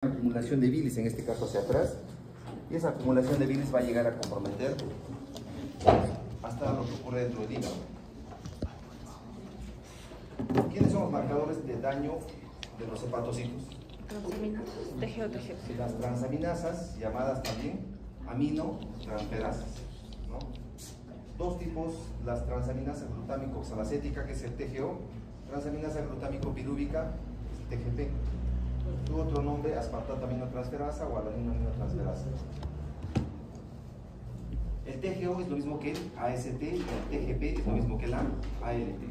Acumulación de bilis, en este caso hacia atrás, y esa acumulación de bilis va a llegar a comprometer hasta lo que ocurre dentro del hígado. ¿Quiénes son los marcadores de daño de los hepatocitos? Transaminasas, TGO. Las transaminasas, llamadas también aminotransferasas, ¿no? Dos tipos, las transaminasas glutámico-oxalacética, que es el TGO, transaminasa glutámico-pirúvica, es el TGP. Su otro nombre, aspartato aminotransferasa o alanina aminotransferasa. El TGO es lo mismo que el AST y el TGP es lo mismo que la ALT.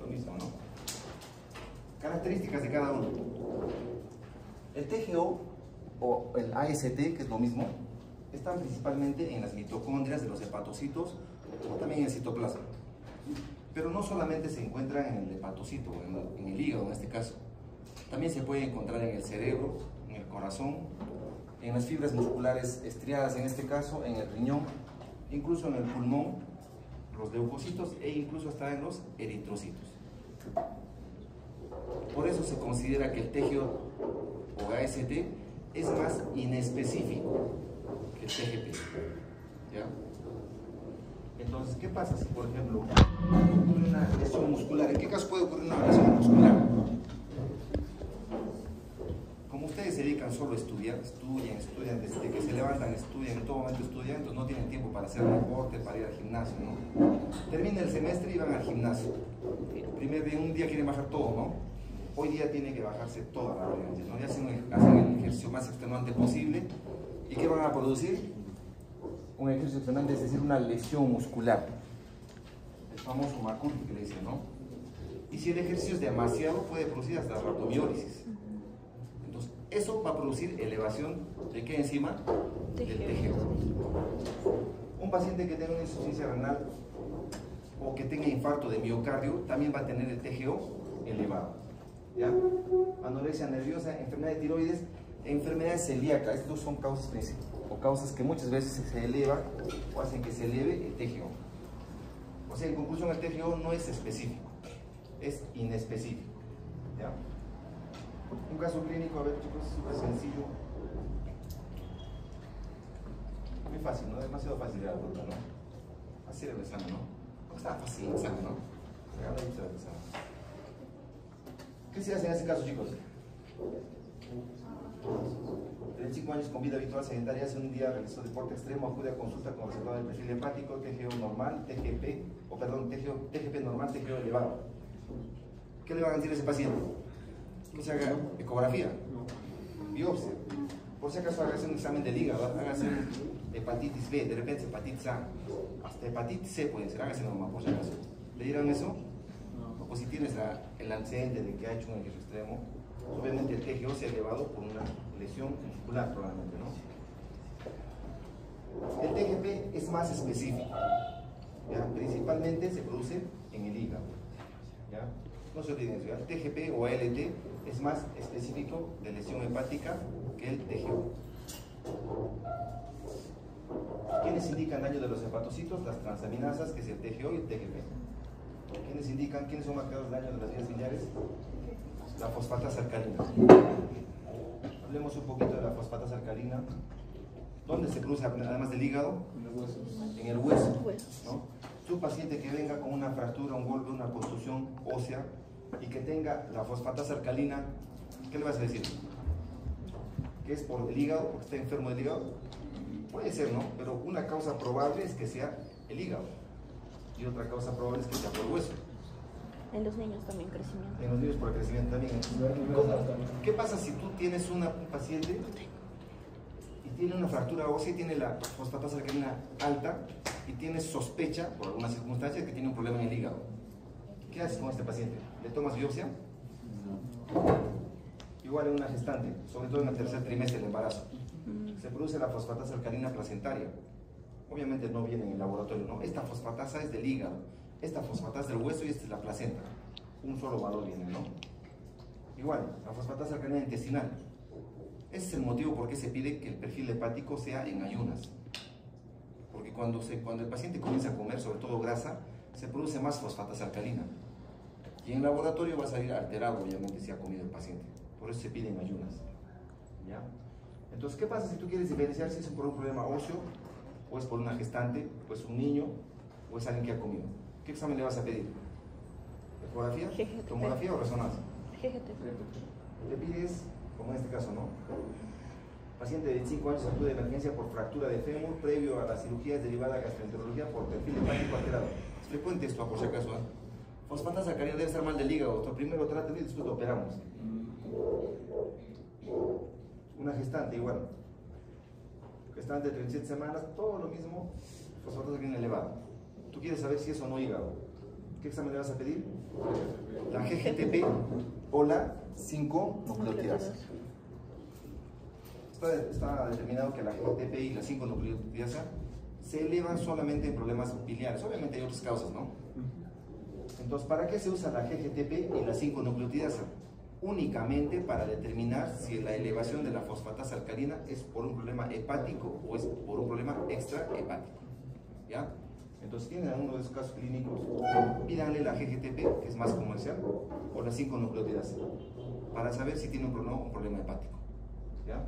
Lo mismo, ¿no? Características de cada uno. El TGO o el AST, que es lo mismo, están principalmente en las mitocondrias de los hepatocitos o también en el citoplasma. Pero no solamente se encuentran en el hepatocito, en el hígado en este caso. También se puede encontrar en el cerebro, en el corazón, en las fibras musculares estriadas en este caso, en el riñón, incluso en el pulmón, los leucocitos e incluso hasta en los eritrocitos. Por eso se considera que el TGO o AST es más inespecífico que el TGP. ¿Ya? Entonces, ¿qué pasa si, por ejemplo, ocurre una lesión muscular? ¿En qué caso puede ocurrir una lesión muscular? Como ustedes se dedican solo a estudiar, estudian desde que se levantan, estudian, en todo momento estudian, entonces no tienen tiempo para hacer deporte, para ir al gimnasio, ¿no? Termina el semestre y van al gimnasio. Primer día, un día quieren bajar todo, ¿no? Hoy día tiene que bajarse toda la organización, ¿no? Ya hacen el ejercicio más extenuante posible. ¿Y qué van a producir? Un ejercicio extenuante, es decir, una lesión muscular. El famoso McCurdy que le dicen, ¿no? Y si el ejercicio es demasiado, puede producir hasta rhabdomiólisis. Entonces, eso va a producir elevación de qué enzima? Del TGO. Un paciente que tenga una insuficiencia renal o que tenga infarto de miocardio también va a tener el TGO elevado. ¿Ya? Anorexia nerviosa, enfermedad de tiroides, enfermedades celíacas. Estas son causas principales o causas que muchas veces se elevan o hacen que se eleve el TGO. O sea, en conclusión, el TGO no es específico, es inespecífico. ¿Ya? Un caso clínico, a ver chicos, súper sencillo. Muy fácil, ¿no? Demasiado fácil de la pregunta, ¿no? Así era el examen, ¿no? Está fácil el examen, ¿no? Regala ahí el examen. ¿Qué se hace en este caso, chicos? De 5 años con vida habitual sedentaria, hace un día realizó deporte extremo, acude a consulta con reservado del perfil hepático, TGO normal, TGP normal, TGO elevado. ¿Qué le van a decir a ese paciente? Que se haga ecografía, biopsia. Por si acaso hágase un examen del hígado, hágase hepatitis B, de repente hepatitis A, hasta hepatitis C puede ser, hágase nomás por si acaso. ¿Le dieron eso? O si tienes el antecedente de que ha hecho un ejercicio extremo, obviamente el TGO se ha elevado por una lesión muscular probablemente, ¿no? El TGP es más específico, ¿ya? Principalmente se produce en el hígado, ¿ya? No se olviden eso, ¿ya? El TGP o ALT es más específico de lesión hepática que el TGO. ¿Quiénes indican daño de los hepatocitos? Las transaminasas, que es el TGO y el TGP. ¿Quiénes son marcadores de daño de las vías biliares? La fosfatasa alcalina. Hablemos un poquito de la fosfatasa alcalina. ¿Dónde se produce además del hígado? En el hueso, ¿no? Su paciente que venga con una fractura, un golpe, una contusión ósea y que tenga la fosfatasa alcalina, ¿qué le vas a decir? ¿Que es por el hígado, porque está enfermo del hígado? Puede ser, ¿no? Pero una causa probable es que sea el hígado y otra causa probable es que sea por el hueso. En los niños también crecimiento. En los niños por el crecimiento también. ¿Qué pasa si tú tienes un paciente y tiene una fractura ósea y tiene la fosfatasa alcalina alta y tienes sospecha, por alguna circunstancia, que tiene un problema en el hígado? ¿Qué haces con este paciente? ¿Le tomas biopsia? Igual en una gestante, sobre todo en el tercer trimestre del embarazo. Se produce la fosfatasa alcalina placentaria. Obviamente no viene en el laboratorio, ¿no? Esta fosfatasa es del hígado, esta fosfatasa del hueso y esta es la placenta. Un solo valor viene, ¿no? Igual, la fosfatasa alcalina intestinal. Ese es el motivo por qué se pide que el perfil hepático sea en ayunas. Porque cuando el paciente comienza a comer, sobre todo grasa, se produce más fosfatasa alcalina. Y en el laboratorio va a salir alterado, obviamente, si ha comido el paciente. Por eso se piden ayunas. ¿Ya? Entonces, ¿qué pasa si tú quieres diferenciar si es por un problema óseo, o es por una gestante, o es un niño, o es alguien que ha comido? ¿Qué examen le vas a pedir? ¿Ecografía? GGTP. ¿Tomografía o resonancia? GGT. Le pides, como en este caso, ¿no? Paciente de 25 años acude de emergencia por fractura de fémur previo a la cirugía derivada de gastroenterología por perfil hepático alterado. Es frecuente esto, por si acaso, ¿eh? Fosfatasa sacarina debe estar mal del hígado. Primero trátalo y después lo operamos. Una gestante igual. Gestante de 37 semanas, todo lo mismo, fosfatasa sacarina elevada. Tú quieres saber si es o no hígado. ¿Qué examen le vas a pedir? La GGTP o la 5-nucleotidas. Está determinado que la GGTP y la 5-nucleotidas se elevan solamente en problemas biliares. Obviamente hay otras causas, ¿no? Entonces, ¿para qué se usa la GGTP y la 5-nucleotidas? Únicamente para determinar si la elevación de la fosfatasa alcalina es por un problema hepático o es por un problema extrahepático. ¿Ya? Entonces, tienen alguno de esos casos clínicos, pídanle la GGTP, que es más comercial, o la 5-nucleotidas, para saber si tiene un problema hepático. ¿Ya?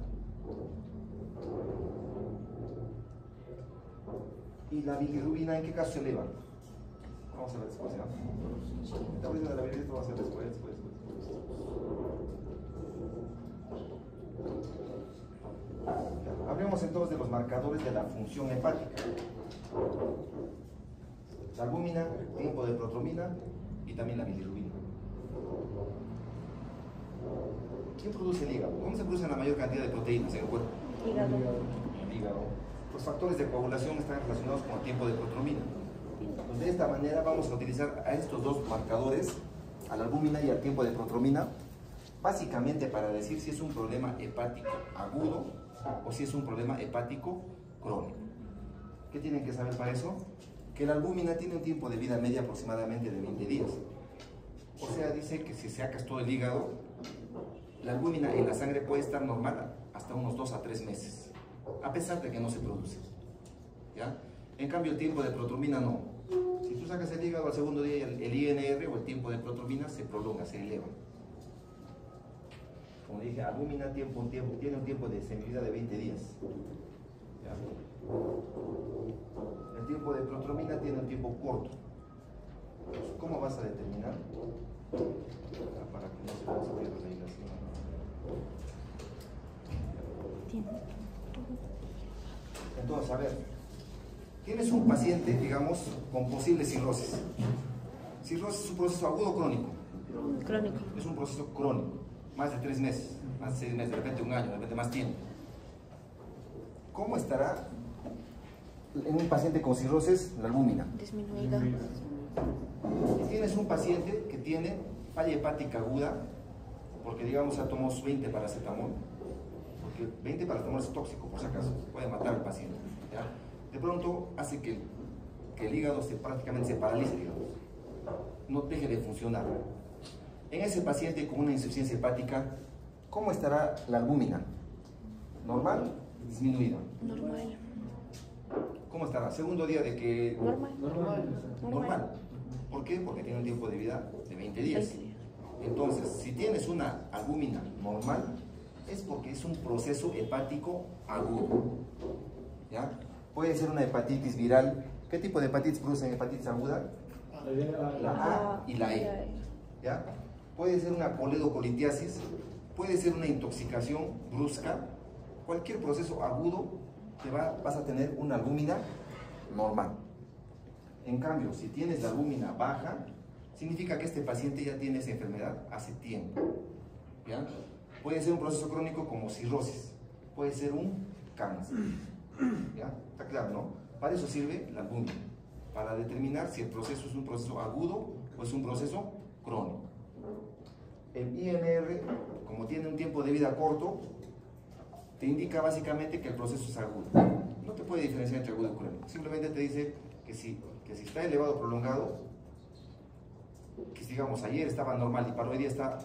¿Y la bilirrubina en qué caso se eleva? Vamos a ver después, ¿ya? Esta de la bilirrubina vamos a hacer después. Hablemos entonces de los marcadores de la función hepática. La albúmina, tiempo de protromina y también la bilirrubina. ¿Quién produce el hígado? ¿Cómo se produce la mayor cantidad de proteínas en el cuerpo? Hígado. El hígado. Los factores de coagulación están relacionados con el tiempo de protromina. Entonces, de esta manera vamos a utilizar a estos dos marcadores, a la albúmina y al tiempo de protromina, básicamente para decir si es un problema hepático agudo o si es un problema hepático crónico. ¿Qué tienen que saber para eso? Que la albúmina tiene un tiempo de vida media aproximadamente de 20 días. O sea, dice que si sacas todo el hígado, la albúmina en la sangre puede estar normal hasta unos 2 a 3 meses, a pesar de que no se produce. ¿Ya? En cambio, el tiempo de protromina no. Si tú sacas el hígado al segundo día, el INR o el tiempo de protromina se prolonga, se eleva. Como dije, albúmina tiene un tiempo de semivida de 20 días. ¿Ya? El tiempo de protromina tiene un tiempo corto. Entonces, ¿cómo vas a determinar? Para que no se vaya a pierda la hilación. Entonces, a ver, tienes un paciente, digamos, con posible cirrosis. Cirrosis es un proceso agudo o crónico. Crónico. Es un proceso crónico, más de 3 meses, más de 6 meses, de repente un año, de repente más tiempo. ¿Cómo estará en un paciente con cirrosis la albúmina? Disminuida. Tienes un paciente que tiene falla hepática aguda, porque digamos ya tomó 20 paracetamol, porque 20 paracetamol es tóxico por si acaso, puede matar al paciente. ¿Ya? De pronto hace que el hígado prácticamente se paralice, digamos, no deje de funcionar. En ese paciente con una insuficiencia hepática, ¿cómo estará la albúmina? ¿Normal? ¿Disminuida? Normal. ¿Cómo estará? Segundo día de que... Normal. ¿Por qué? Porque tiene un tiempo de vida de 20 días. 20 días. Entonces, si tienes una albúmina normal, es porque es un proceso hepático agudo. ¿Ya? Puede ser una hepatitis viral. ¿Qué tipo de hepatitis producen hepatitis aguda? La A y la E. ¿Ya? Puede ser una coledocolitiasis, puede ser una intoxicación brusca. Cualquier proceso agudo vas a tener una albúmina normal. En cambio, si tienes la albúmina baja, significa que este paciente ya tiene esa enfermedad hace tiempo. ¿Ya? Puede ser un proceso crónico como cirrosis, puede ser un cáncer. ¿Ya? ¿Está claro, no? Para eso sirve la albúmina, para determinar si el proceso es un proceso agudo o es un proceso crónico. El INR, como tiene un tiempo de vida corto, te indica básicamente que el proceso es agudo. No te puede diferenciar entre agudo y crónico. Simplemente te dice que si está elevado o prolongado, que si digamos ayer estaba normal y para hoy día está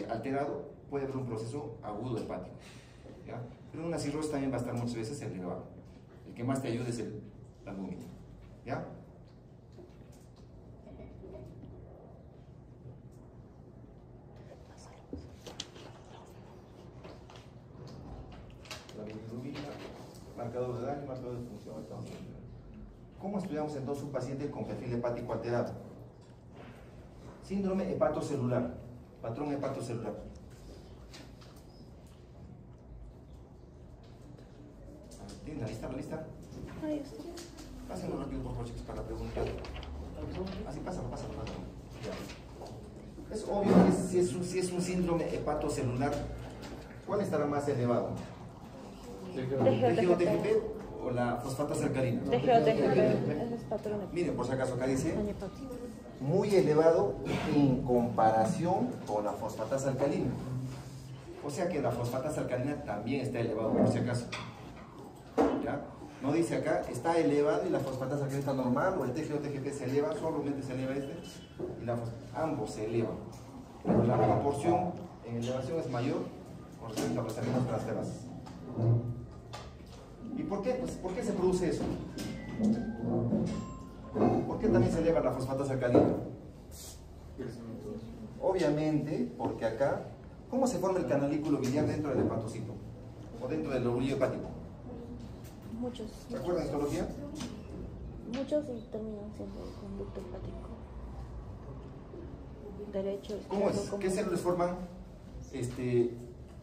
alterado, puede haber un proceso agudo hepático. ¿Ya? Pero una cirrosis también va a estar muchas veces elevado. El que más te ayude es la albúmina. ¿Ya? Marcador de daño, marcador de función. ¿Cómo estudiamos entonces un paciente con perfil hepático alterado? Síndrome hepatocelular, patrón hepatocelular. ¿Tienen la lista? ¿La lista? Ahí está. Pásenlo rápido por favor, chicos, para preguntar. Así, pásalo. Ya. Es obvio que si es un síndrome hepatocelular, ¿cuál estará más elevado? ¿TGO-TGP o la fosfatasa alcalina? TGO-TGP, ese es patrón. Miren, por si acaso acá dice Daño hepático. muy elevado en comparación con la fosfatasa alcalina. O sea que la fosfatasa alcalina también está elevado, por si acaso. ¿Ya? No dice acá, está elevado y la fosfatasa alcalina está normal, o el TGO-TGP se eleva, solamente se eleva este, y ambos se elevan. Pero la proporción en elevación es mayor con respecto a los alimentos transferases. ¿Y por qué? Pues, ¿por qué se produce eso? ¿Por qué también se eleva la fosfatasa alcalina? Obviamente, porque acá, ¿cómo se forma el canalículo biliar dentro del hepatocito? O dentro del lobulillo hepático. Muchos. ¿Se acuerdan de histología? Muchos y terminan siendo el conducto hepático. Derecho, ¿Cómo es? izquierdo, ¿Qué células forman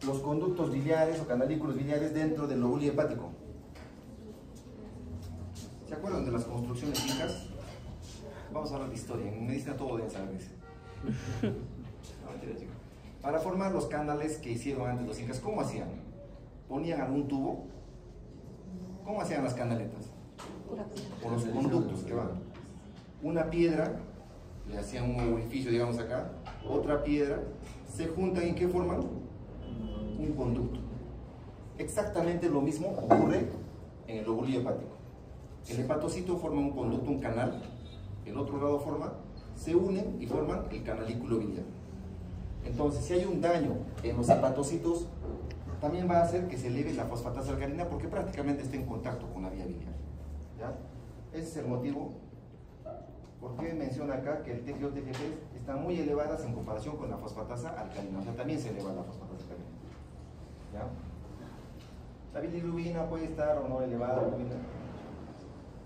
los conductos biliares o canalículos biliares dentro del lobulillo hepático? ¿Se acuerdan de las construcciones incas? Vamos a hablar de historia. En medicina todo deben saber. No, mentira, chicos. Para formar los canales que hicieron antes los incas, ¿cómo hacían? ¿Ponían algún tubo? ¿Cómo hacían las canaletas? O los conductos que van. Una piedra, le hacían un orificio, digamos acá, otra piedra, se juntan ¿y qué forman? Un conducto. Exactamente lo mismo ocurre en el lobulillo hepático. El hepatocito forma un conducto, un canal, el otro lado se unen y forman el canalículo biliar. Entonces, si hay un daño en los hepatocitos, también va a hacer que se eleve la fosfatasa alcalina porque prácticamente está en contacto con la vía biliar. ¿Ya? Ese es el motivo por qué menciona acá que el TGO-TGP están muy elevadas en comparación con la fosfatasa alcalina. O sea, también se eleva la fosfatasa alcalina. ¿Ya? La bilirrubina puede estar o no elevada.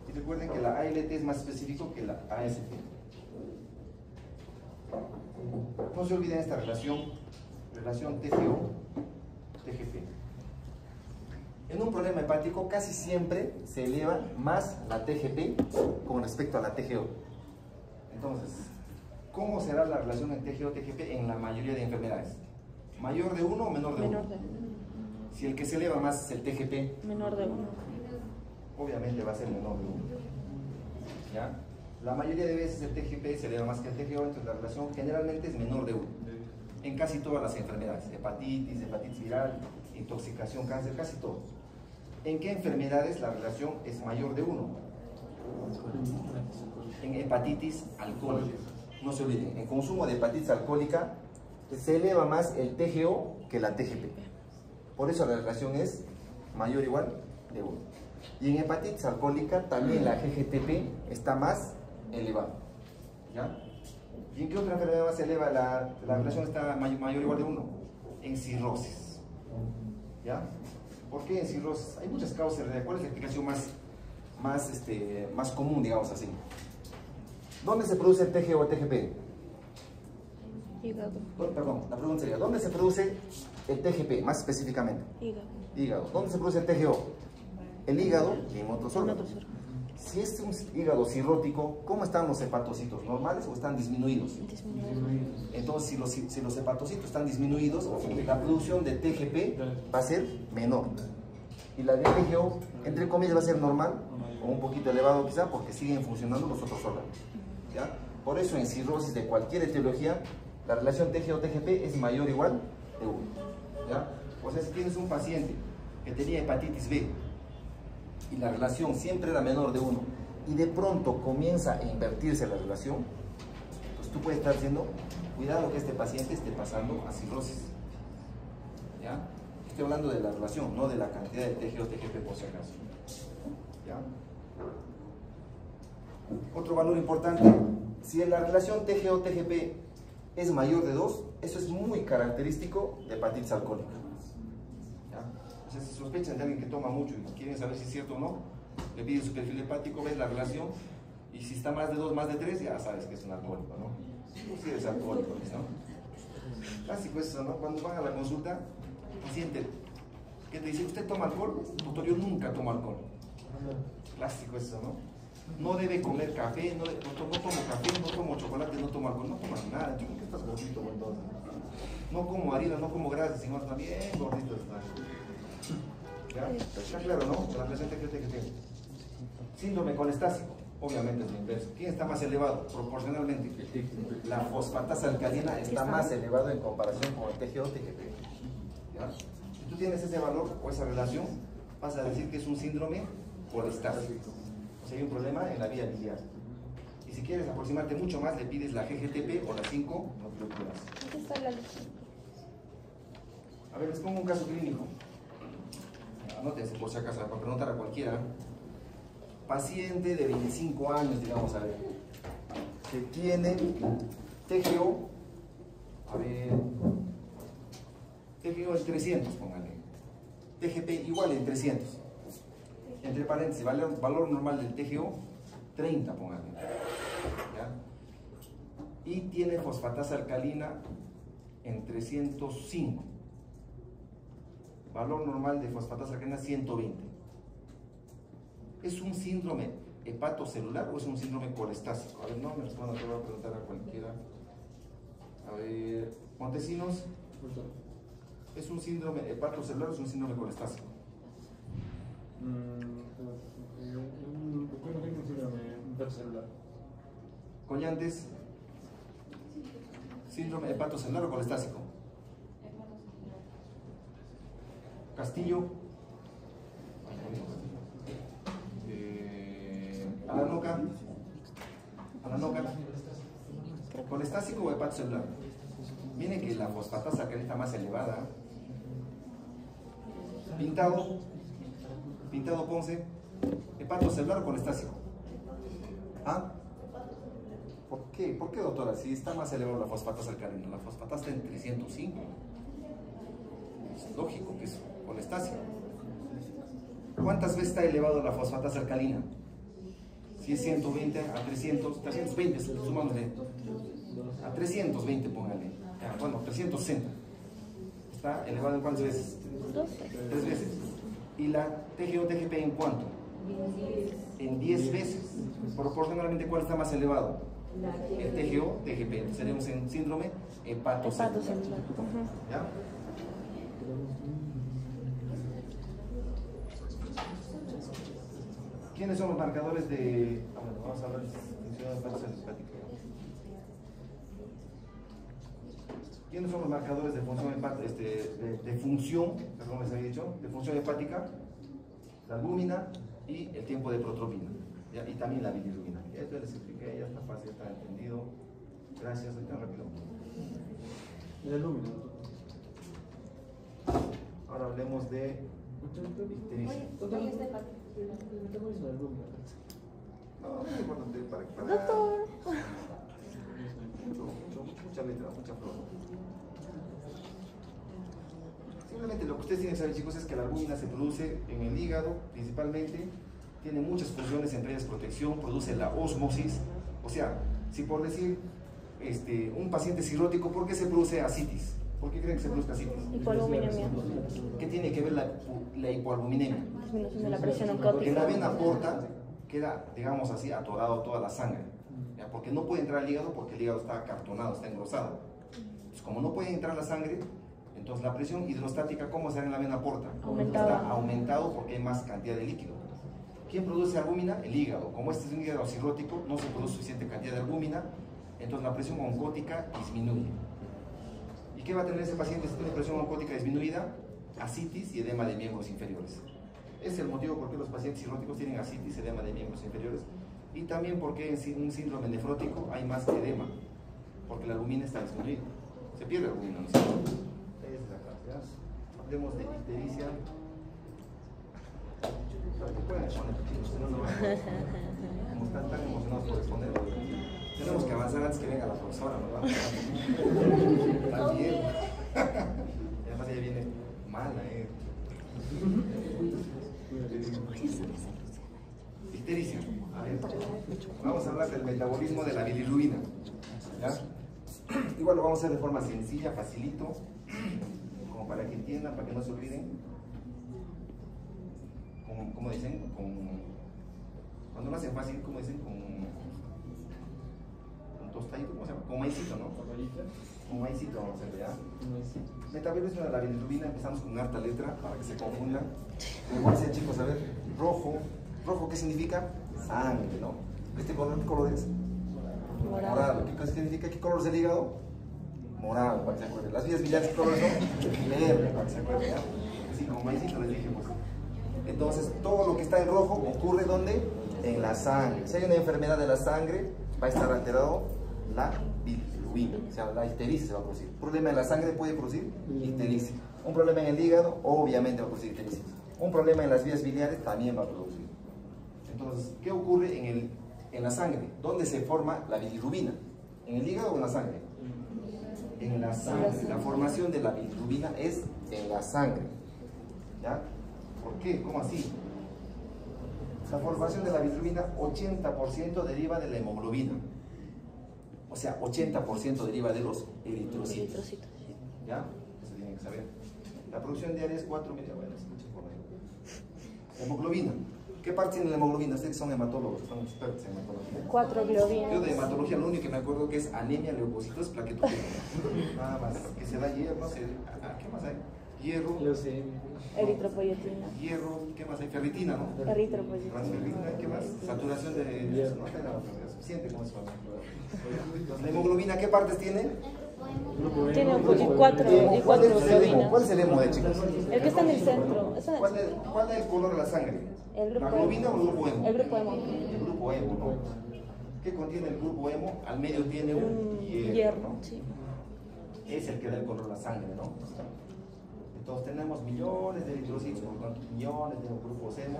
Y recuerden que la ALT es más específico que la AST. No se olviden esta relación TGO-TGP. En un problema hepático casi siempre se eleva más la TGP con respecto a la TGO. Entonces, ¿cómo será la relación en TGO-TGP en la mayoría de enfermedades? ¿Mayor de 1 o menor de 1? Menor de 1. Si el que se eleva más es el TGP, Menor de 1. obviamente va a ser menor de 1. ¿Ya? La mayoría de veces el TGP se eleva más que el TGO, entonces la relación generalmente es menor de 1. En casi todas las enfermedades, hepatitis viral, intoxicación, cáncer, casi todo. ¿En qué enfermedades la relación es mayor de 1? En hepatitis alcohólica. No se olviden, en consumo de hepatitis alcohólica se eleva más el TGO que la TGP. Por eso la relación es mayor o igual de 1. Y en hepatitis alcohólica también la GGTP está más elevada. ¿Ya? ¿Y en qué otra enfermedad más se eleva la relación está mayor o igual de 1? En cirrosis. ¿Ya? ¿Por qué en cirrosis? Hay muchas causas. ¿Cuál es la explicación más común, digamos así? ¿Dónde se produce el TGO o TGP? Hígado. Perdón, la pregunta sería, ¿dónde se produce el TGP, más específicamente? Hígado. Hígado. ¿Dónde se produce el TGO? El hígado y en otros En órganos. otros órganos. Si es un hígado cirrótico, ¿cómo están los hepatocitos? ¿Normales o están disminuidos? Disminuidos. Entonces, si los hepatocitos están disminuidos, la producción de TGP va a ser menor. Y la de TGO, entre comillas, va a ser normal, o un poquito elevado quizá, porque siguen funcionando los otros órganos. ¿Ya? Por eso en cirrosis de cualquier etiología, la relación TGO-TGP es mayor o igual de 1. ¿Ya? O sea, si tienes un paciente que tenía hepatitis B, y la relación siempre era menor de 1 y de pronto comienza a invertirse la relación, pues tú puedes estar diciendo, cuidado que este paciente esté pasando a cirrosis. ¿Ya? Estoy hablando de la relación, no de la cantidad de TGO-TGP por si acaso. ¿Ya? Otro valor importante, si la relación TGO-TGP es mayor de 2, eso es muy característico de hepatitis alcohólica. ¿Ya? Entonces es sospechan de alguien que toma mucho y quieren saber si es cierto o no, le piden su perfil hepático, ves la relación, y si está más de 2, más de 3, ya sabes que es un alcohólico, ¿no? Tú sí eres alcohólico, ¿no? Clásico es eso, ¿no? Cuando van a la consulta, paciente que te dice, ¿usted toma alcohol? Doctor, yo nunca tomo alcohol. Clásico es eso, ¿no? No debe comer café, no tomo café, no tomo chocolate, no tomo alcohol, no tomas nada. ¿Tú qué estás gordito, güey, entonces? No como harina, no como grasa, sino está bien gordito está. ¿Ya? Está claro, ¿no? La presente que tiene. Síndrome colestásico, obviamente es lo inverso. ¿Quién está más elevado? Proporcionalmente. La fosfatasa alcalina está más elevado en comparación con el TGO-TGP. ¿Ya? Si tú tienes ese valor o esa relación, vas a decir que es un síndrome colestásico. O sea, hay un problema en la vía biliar. Y si quieres aproximarte mucho más, le pides la GGTP o las 5 nucleotidas. Aquí está la lista. A ver, les pongo un caso clínico. Anótense por si acaso, para preguntar a cualquiera. Paciente de 25 años, digamos, a ver, que tiene TGO, a ver, TGO en 300, póngale. TGP igual en 300. Entre paréntesis, valor normal del TGO, 30, póngale. ¿Ya? Y tiene fosfatasa alcalina en 305. Valor normal de fosfatasa alcalina, 120. ¿Es un síndrome hepatocelular o es un síndrome colestásico? A ver, no me respondan, te voy a preguntar a cualquiera. A ver, Montesinos, ¿es un síndrome hepatocelular o es un síndrome colestásico? Bueno, tengo un síndrome hepatocelular. Collantes, ¿síndrome hepatocelular o colestásico? Castillo, Alanoca, colestásico o hepatocelular. Miren que la fosfatasa alcalina está más elevada. Pintado Ponce, hepatocelular o colestásico. ¿Ah? ¿Por qué? ¿Por qué, doctora? Si está más elevada la fosfatasa alcalina, la fosfatasa está en 305. Es lógico que es colestásico. ¿Cuántas veces está elevada la fosfatasa alcalina? Si es 120 a 300, 320, sumándole. A 320, póngale. Bueno, 360. ¿Está elevado en cuántas veces? 3 veces. ¿Y la TGO-TGP en cuánto? En 10 veces. Proporcionalmente, ¿cuál está más elevado? El TGO-TGP. Sería un síndrome hepatocelular. ¿Ya? ¿Quiénes son los marcadores de... Bueno, vamos a hablar de función hepática. ¿Quiénes son los marcadores de función hepática? De función, perdón, les había dicho, de función hepática, la albúmina y el tiempo de protropina, ¿ya? Y también la bilirrubina. Esto les expliqué, ya está fácil, está entendido. Gracias, ahorita rápido. El albúmina. Ahora hablemos de ictericia. No, es importante para Doctor. mucha letra, mucha flor. Simplemente lo que ustedes tienen que saber, chicos, es que la albúmina se produce en el hígado principalmente, tiene muchas funciones, entre ellas protección, produce la ósmosis. O sea, si por decir un paciente cirrótico, ¿por qué se produce ascitis? ¿Por qué creen que se produzca ascitis? Hipoalbuminemia. ¿Qué tiene que ver la hipoalbuminemia? Disminución de la presión Porque en oncótica. la vena porta queda, digamos así, atorado toda la sangre, ¿ya? Porque no puede entrar al hígado porque el hígado está acartonado, está engrosado. Entonces, como no puede entrar la sangre, entonces la presión hidrostática, ¿cómo se da en la vena porta? Aumentada. Está aumentado porque hay más cantidad de líquido. ¿Quién produce albúmina? El hígado. Como este es un hígado cirrótico, no se produce suficiente cantidad de albúmina, entonces la presión oncótica disminuye. ¿Y qué va a tener ese paciente si tiene presión oncótica disminuida? Ascitis y edema de miembros inferiores. Es el motivo por qué los pacientes cirróticos tienen ascitis, edema de miembros inferiores, y también porque en un síndrome nefrótico hay más edema, porque la albúmina está disminuida. Se pierde la albúmina, ¿no? Es la clase. Hablemos de ictericia. Pueden exponer, chicos, si no, no van a- como están tan emocionados por exponer, tenemos que avanzar antes que venga la profesora, ¿no? Está bien. Y además ella viene mala, Ictericia. A ver, vamos a hablar del metabolismo de la bilirrubina. ¿Ya? Igual lo vamos a hacer de forma sencilla, facilito, como para que entiendan, para que no se olviden. ¿Cómo dicen? Cuando lo hacen fácil, ¿cómo dicen? Con tostadito, ¿cómo se llama? Con maicito, ¿no? Con maicito vamos a hacer, ¿ya? Metabolismo de la bilirrubina, empezamos con harta letra para que se confundan. Como dicen chicos, a ver, rojo. ¿Rojo qué significa? Sangre, ¿no? ¿Este color qué color es? Morado. ¿Qué significa? ¿Qué color es el hígado? Morado, para que se acuerden. Las vías biliares, ¿qué color son? Verde, para que se acuerden, ¿ya? Así como maicito les dije, pues. Entonces, todo lo que está en rojo ocurre ¿dónde? En la sangre. Si hay una enfermedad de la sangre, va a estar alterado la bilirrubina, o sea, la ictericia se va a producir. Un problema en la sangre puede producir ictericia. Un problema en el hígado, obviamente va a producir ictericia. Un problema en las vías biliares también va a producir. Entonces, ¿qué ocurre en la sangre? ¿Dónde se forma la bilirrubina? ¿En el hígado o en la sangre? En la sangre. La formación de la bilirrubina es en la sangre. ¿Ya? ¿Por qué? ¿Cómo así? La formación de la bilirrubina, 80% deriva de la hemoglobina. O sea, 80% deriva de los eritrocitos. ¿Ya? Eso tienen que saber. La producción diaria es 4 miligramos. Hemoglobina. ¿Qué parte tiene la hemoglobina? Ustedes son hematólogos, son expertos en hematología. 4 globinas. Yo de hematología lo único que me acuerdo que es anemia, leucocitos, plaquetopenia. Nada más. Que se da hierro, no sé. ¿Qué más hay? Hierro. Eritropoyetina. Hierro, ¿qué más hay? Ferritina, ¿no? Eritropoyetina. Transferrina, ¿qué más? Saturación de hierro. No hay nada suficiente con eso. La hemoglobina, ¿qué partes tiene? Tiene 4 globinas. ¿Cuál es el hemo de chicos? El que está en el centro. ¿Cuál es el color de la sangre? ¿La globina o el grupo hemo? El grupo hemo. El grupo hemo, ¿no? ¿Qué contiene el grupo hemo? Al medio tiene un hierro, ¿no? Sí. Es el que da el color a la sangre, ¿no? Entonces tenemos millones de eritrocitos, por lo tanto, millones de grupos hemo.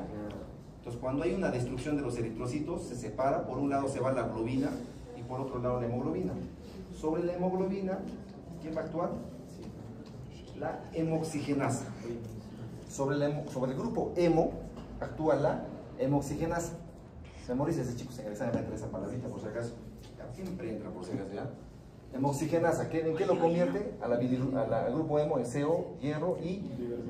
Entonces cuando hay una destrucción de los eritrocitos, se separa, por un lado se va la globina y por otro lado la hemoglobina. Sobre la hemoglobina, ¿quién va a actuar? La hemoxigenasa. Sobre el grupo hemo actúa la hemoxigenasa. Memorícense, chicos, en el examen entra esa palabrita por si acaso. Siempre entra por si acaso, ¿ya? Hemoxigenasa, ¿en qué lo convierte? Al grupo hemo en CO, hierro y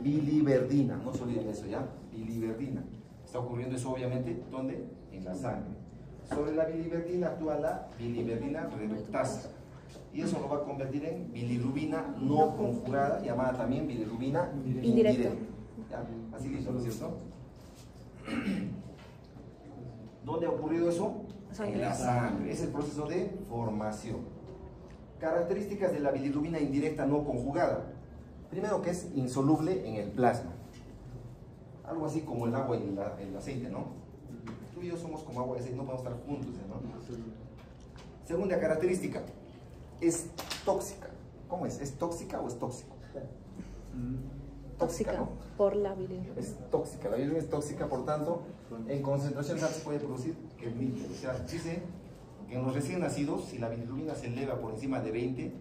biliverdina. No se olviden de eso, ¿ya? Biliverdina. Está ocurriendo eso obviamente, ¿dónde? En la sangre. Sobre la biliverdina actúa la biliverdina reductasa. Y eso lo va a convertir en bilirrubina no conjugada, llamada también bilirrubina indirecta. ¿Ya? Así listo, ¿no es cierto? ¿Dónde ha ocurrido eso? En la sangre. Es el proceso de formación. Características de la bilirrubina indirecta no conjugada. Primero, que es insoluble en el plasma. Algo así como el agua y el aceite, ¿no? Tú y yo somos como agua y aceite, no podemos estar juntos, ¿no? Segunda característica, es tóxica. ¿Cómo es? ¿Es tóxica o es tóxico? Tóxica, ¿no? por la bilirrubina. Es tóxica, la bilirrubina es tóxica, por tanto, en concentraciones altas puede producir kerníquel. O sea, dice que en los recién nacidos, si la bilirrubina se eleva por encima de 20,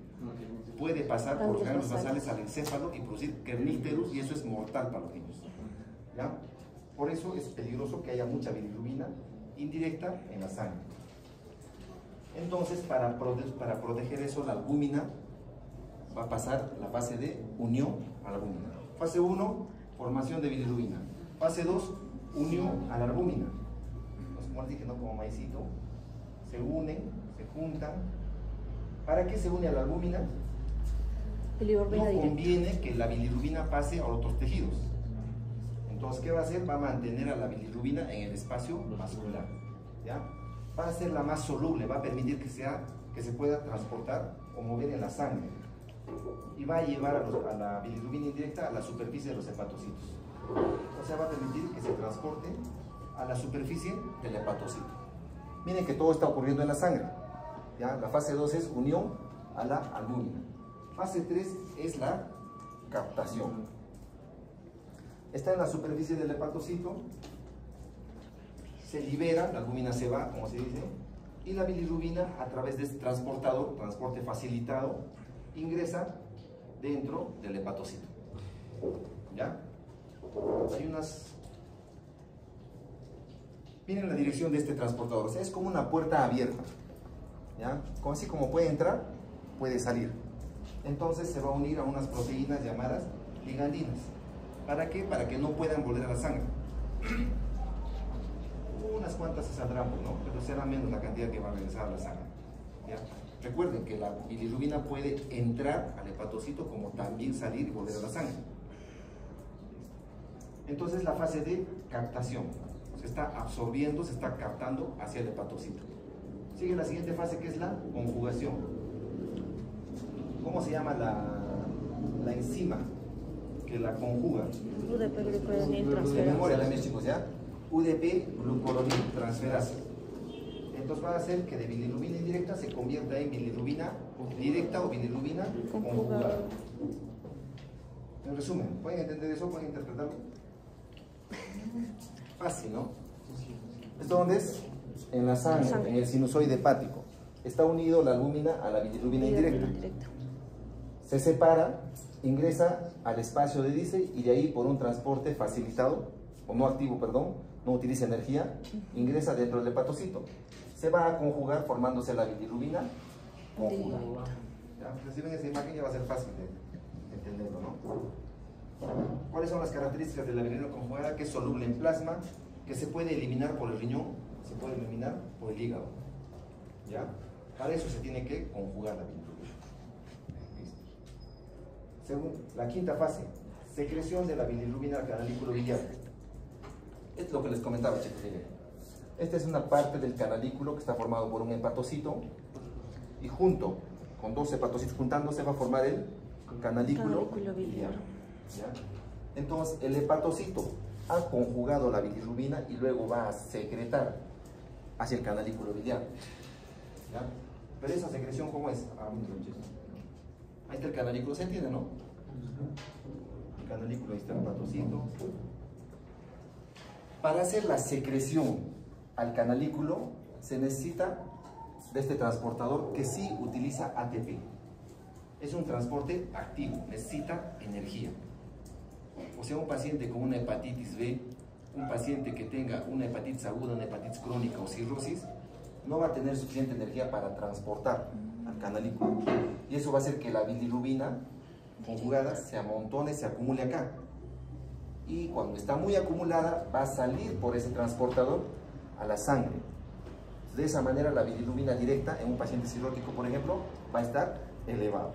puede pasar por los ganglios basales al encéfalo y producir kernícterus, y eso es mortal para los niños. ¿Ya? Por eso es peligroso que haya mucha bilirrubina indirecta en la sangre. Entonces, para proteger eso, la albúmina va a pasar la fase de unión a la albúmina. Fase 1, formación de bilirrubina. Fase 2, unión a la albúmina. Entonces, como les dije, ¿no? Como maicito, se unen, se juntan. ¿Para qué se une a la albúmina? No conviene que la bilirrubina pase a otros tejidos. Entonces, ¿qué va a hacer? Va a mantener a la bilirrubina en el espacio vascular. ¿Ya? Va a ser la más soluble, va a permitir que se pueda transportar o mover en la sangre. Y va a llevar a la bilirrubina indirecta a la superficie de los hepatocitos. O sea, va a permitir que se transporte a la superficie del hepatocito. Miren que todo está ocurriendo en la sangre. ¿Ya? La fase 2 es unión a la albúmina. Fase 3 es la captación. Está en la superficie del hepatocito, se libera, la albúmina se va, como se dice, y la bilirrubina, a través de este transportador, transporte facilitado, ingresa dentro del hepatocito. ¿Ya? Hay unas Miren la dirección de este transportador, o sea, es como una puerta abierta, ¿ya? Así como puede entrar, puede salir. Entonces se va a unir a unas proteínas llamadas ligandinas. ¿Para qué? Para que no puedan volver a la sangre. Unas cuantas se saldrán, ¿no? Pero será menos la cantidad que va a regresar a la sangre, ¿ya? Recuerden que la bilirrubina puede entrar al hepatocito como también salir y volver a la sangre. Entonces la fase de captación. Se está absorbiendo, se está captando hacia el hepatocito. Sigue la siguiente fase, que es la conjugación. ¿Cómo se llama la enzima que la conjuga? UDP glucoronil De transferasa. memoria también, chicos, ¿ya? UDP glucoronil transferasa. Entonces va a hacer que de bilirrubina indirecta se convierta en bilirrubina directa o bilirrubina conjugada. En resumen, ¿pueden entender eso? ¿Pueden interpretarlo? Fácil, ¿no? ¿Esto dónde es? En la sangre, en el sinusoide hepático. Está unido la albúmina a la bilirrubina indirecta. Se separa, ingresa al espacio de Dice y de ahí por un transporte facilitado, o no activo, perdón, no utiliza energía, ingresa dentro del hepatocito. Se va a conjugar formándose la bilirrubina conjugada. ¿Ya? Si ven esa imagen ya va a ser fácil de entenderlo, ¿no? ¿Cuáles son las características de la bilirrubina conjugada? Que es soluble en plasma, que se puede eliminar por el riñón, se puede eliminar por el hígado. ¿Ya? Para eso se tiene que conjugar la bilirrubina. Según la quinta fase, secreción de la bilirrubina al canalículo biliar. Es lo que les comentaba, chicos. Esta es una parte del canalículo que está formado por un hepatocito y junto con dos hepatocitos juntándose va a formar el canalículo biliar. ¿Ya? Entonces el hepatocito ha conjugado la bilirrubina y luego va a secretar hacia el canalículo biliar. ¿Ya? Pero esa secreción, ¿cómo es? Ahí está el canalículo, ¿se entiende, no? El canalículo, ahí está el hepatocito. Para hacer la secreción al canalículo se necesita de este transportador que sí utiliza ATP. Es un transporte activo, necesita energía. O sea, un paciente con una hepatitis B, un paciente que tenga una hepatitis aguda, una hepatitis crónica o cirrosis, no va a tener suficiente energía para transportar al canalículo. Y eso va a hacer que la bilirrubina conjugada se amontone, se acumule acá. Y cuando está muy acumulada, va a salir por ese transportador a la sangre. De esa manera, la bilirrubina directa en un paciente cirrótico, por ejemplo, va a estar elevada.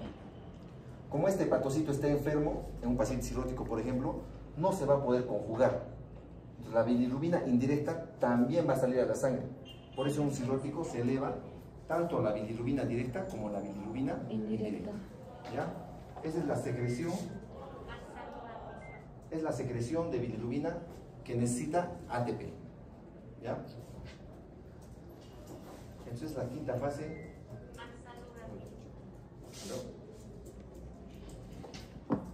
Como este hepatocito está enfermo, en un paciente cirrótico, por ejemplo, no se va a poder conjugar. Entonces, la bilirrubina indirecta también va a salir a la sangre. Por eso en un cirrótico se eleva tanto la bilirrubina directa como la bilirrubina indirecta. ¿Ya? Esa es la secreción. Es la secreción de bilirrubina que necesita ATP. ¿Ya? Entonces la quinta fase. ¿No?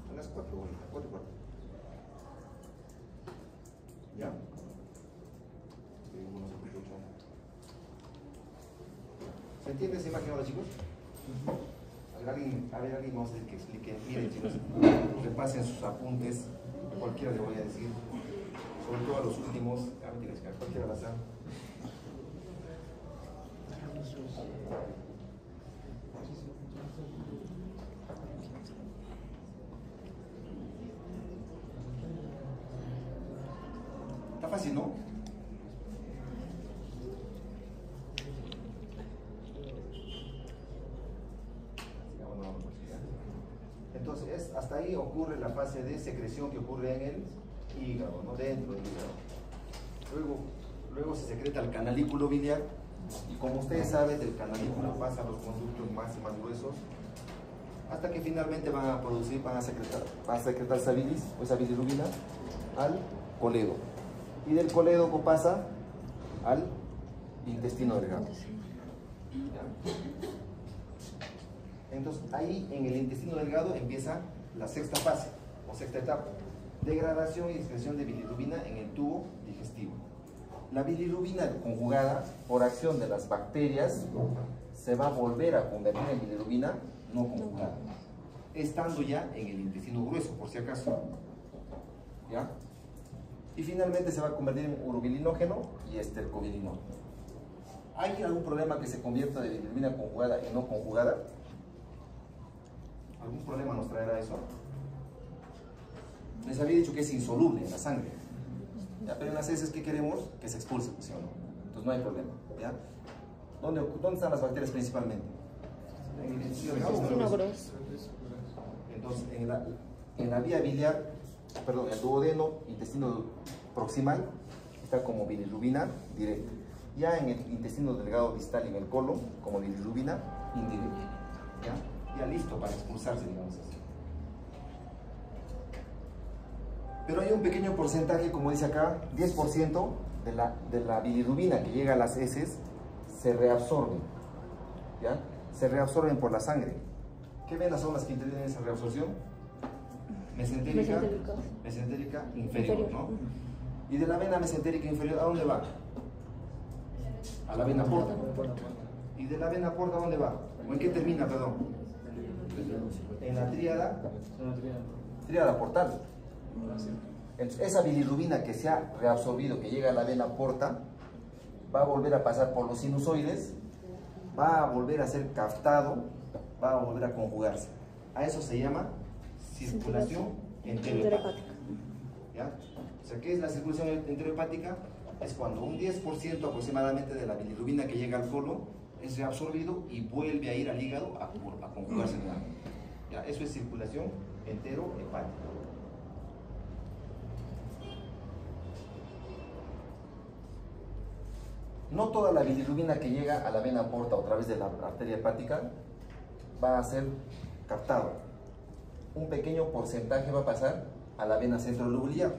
Son las 4 bolitas, 4 y 4. ¿Ya? ¿Se entiende esa imagen ahora, chicos? A ver, alguien vamos a decir que explique. Miren, chicos, repasen sus apuntes. Cualquiera le voy a decir, sobre todo a los últimos, a cualquiera al azar. Está fácil, ¿no? Entonces, hasta ahí ocurre la fase de secreción que ocurre en el hígado, ¿no? Dentro del hígado. Luego se secreta el canalículo biliar y como ustedes saben, del canalículo pasa a los conductos más y más gruesos hasta que finalmente van a secretar esa bilis o esa bilirrubina al colédoco. Y del colédoco pasa al intestino delgado. ¿Ya? Entonces ahí en el intestino delgado empieza la sexta fase o sexta etapa, degradación y excreción de bilirrubina en el tubo digestivo. La bilirrubina conjugada por acción de las bacterias se va a volver a convertir en bilirrubina no conjugada, estando ya en el intestino grueso, por si acaso. ¿Ya? y finalmente se va a convertir en urobilinógeno y estercobilinógeno. ¿Hay algún problema que se convierta de bilirrubina conjugada en no conjugada? ¿Algún problema nos traerá eso? Les había dicho que es insoluble en la sangre, ¿ya? Pero en las heces, ¿qué queremos? Que se expulse, ¿sí o no? Entonces no hay problema, ¿ya? ¿Dónde están las bacterias principalmente? En el intestino grueso. Entonces, en la vía biliar, perdón, el duodeno, intestino proximal, está como bilirrubina directa. Ya en el intestino delgado distal y en el colon, como bilirrubina indirecta. Ya listo para expulsarse, digamos así. Pero hay un pequeño porcentaje, como dice acá, 10% de la bilirrubina que llega a las heces se reabsorben, ¿ya? Se reabsorben por la sangre. ¿Qué venas son las que intervienen en esa reabsorción? Mesentérica inferior, ¿no? Y de la vena mesentérica inferior, ¿a dónde va? A la vena porta. ¿Y de la vena porta a dónde va? ¿O en qué termina, perdón? En la tríada portal. Entonces, esa bilirrubina que se ha reabsorbido, que llega a la vena porta, va a volver a pasar por los sinusoides, va a volver a ser captado, va a volver a conjugarse. A eso se llama circulación enterohepática. ¿Ya? O sea, ¿qué es la circulación enterohepática? Es cuando un 10% aproximadamente de la bilirrubina que llega al colon es reabsorbido y vuelve a ir al hígado a conjugarse nuevamente. ¿Ya? Eso es circulación enterohepática. No toda la bilirrubina que llega a la vena porta a través de la arteria hepática va a ser captado. Un pequeño porcentaje va a pasar a la vena centrolobular.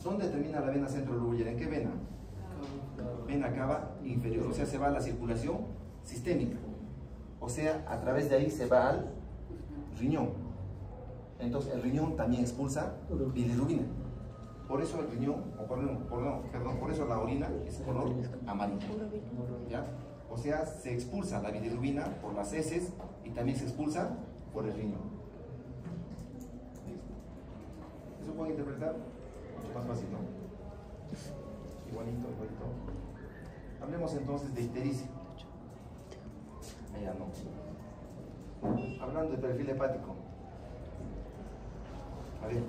¿Dónde termina la vena centrolobular? ¿En qué vena? Vena cava inferior, o sea, se va a la circulación sistémica. O sea, a través de ahí se va al riñón. Entonces, el riñón también expulsa bilirrubina. Por eso el riñón, por eso la orina es color amarillo. ¿Ya? O sea, se expulsa la bilirrubina por las heces y también se expulsa por el riñón. ¿Eso puede interpretar? Mucho más fácil, ¿no? Igualito. Hablemos entonces de ictericia. Allá no. Hablando de perfil hepático. A ver.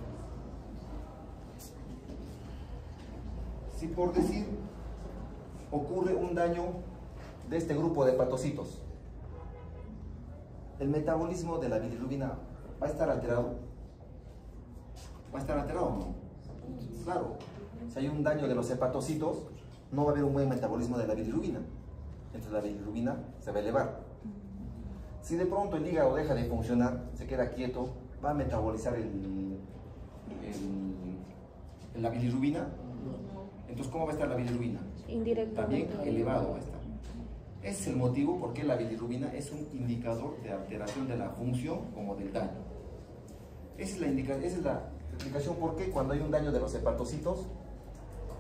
Si por decir ocurre un daño de este grupo de hepatocitos, el metabolismo de la bilirrubina va a estar alterado. ¿Va a estar alterado o no? Claro, si hay un daño de los hepatocitos, no va a haber un buen metabolismo de la bilirrubina. Entonces la bilirrubina se va a elevar. Si de pronto el hígado deja de funcionar, se queda quieto, va a metabolizar la bilirrubina. Entonces, ¿cómo va a estar la bilirrubina? Indirectamente. También elevado va a estar. Ese es el motivo por qué la bilirrubina es un indicador de alteración de la función como del daño. Esa es la explicación por qué cuando hay un daño de los hepatocitos,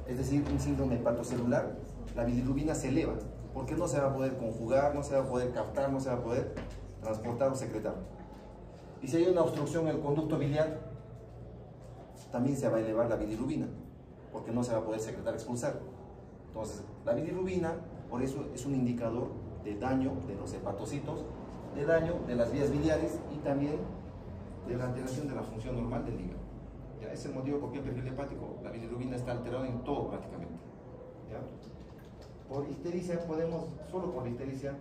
es decir, un síndrome hepatocelular, la bilirrubina se eleva, porque no se va a poder conjugar, no se va a poder captar, no se va a poder transportar o secretar. Y si hay una obstrucción en el conducto biliar, también se va a elevar la bilirrubina, porque no se va a poder secretar, expulsar. Entonces, la bilirrubina, por eso es un indicador de daño de los hepatocitos, de daño de las vías biliares y también de la alteración de la función normal del hígado. ¿Ya? Es el motivo por qué el perfil hepático, la bilirrubina está alterada en todo prácticamente. ¿Ya? Por ictericia solo por la ictericia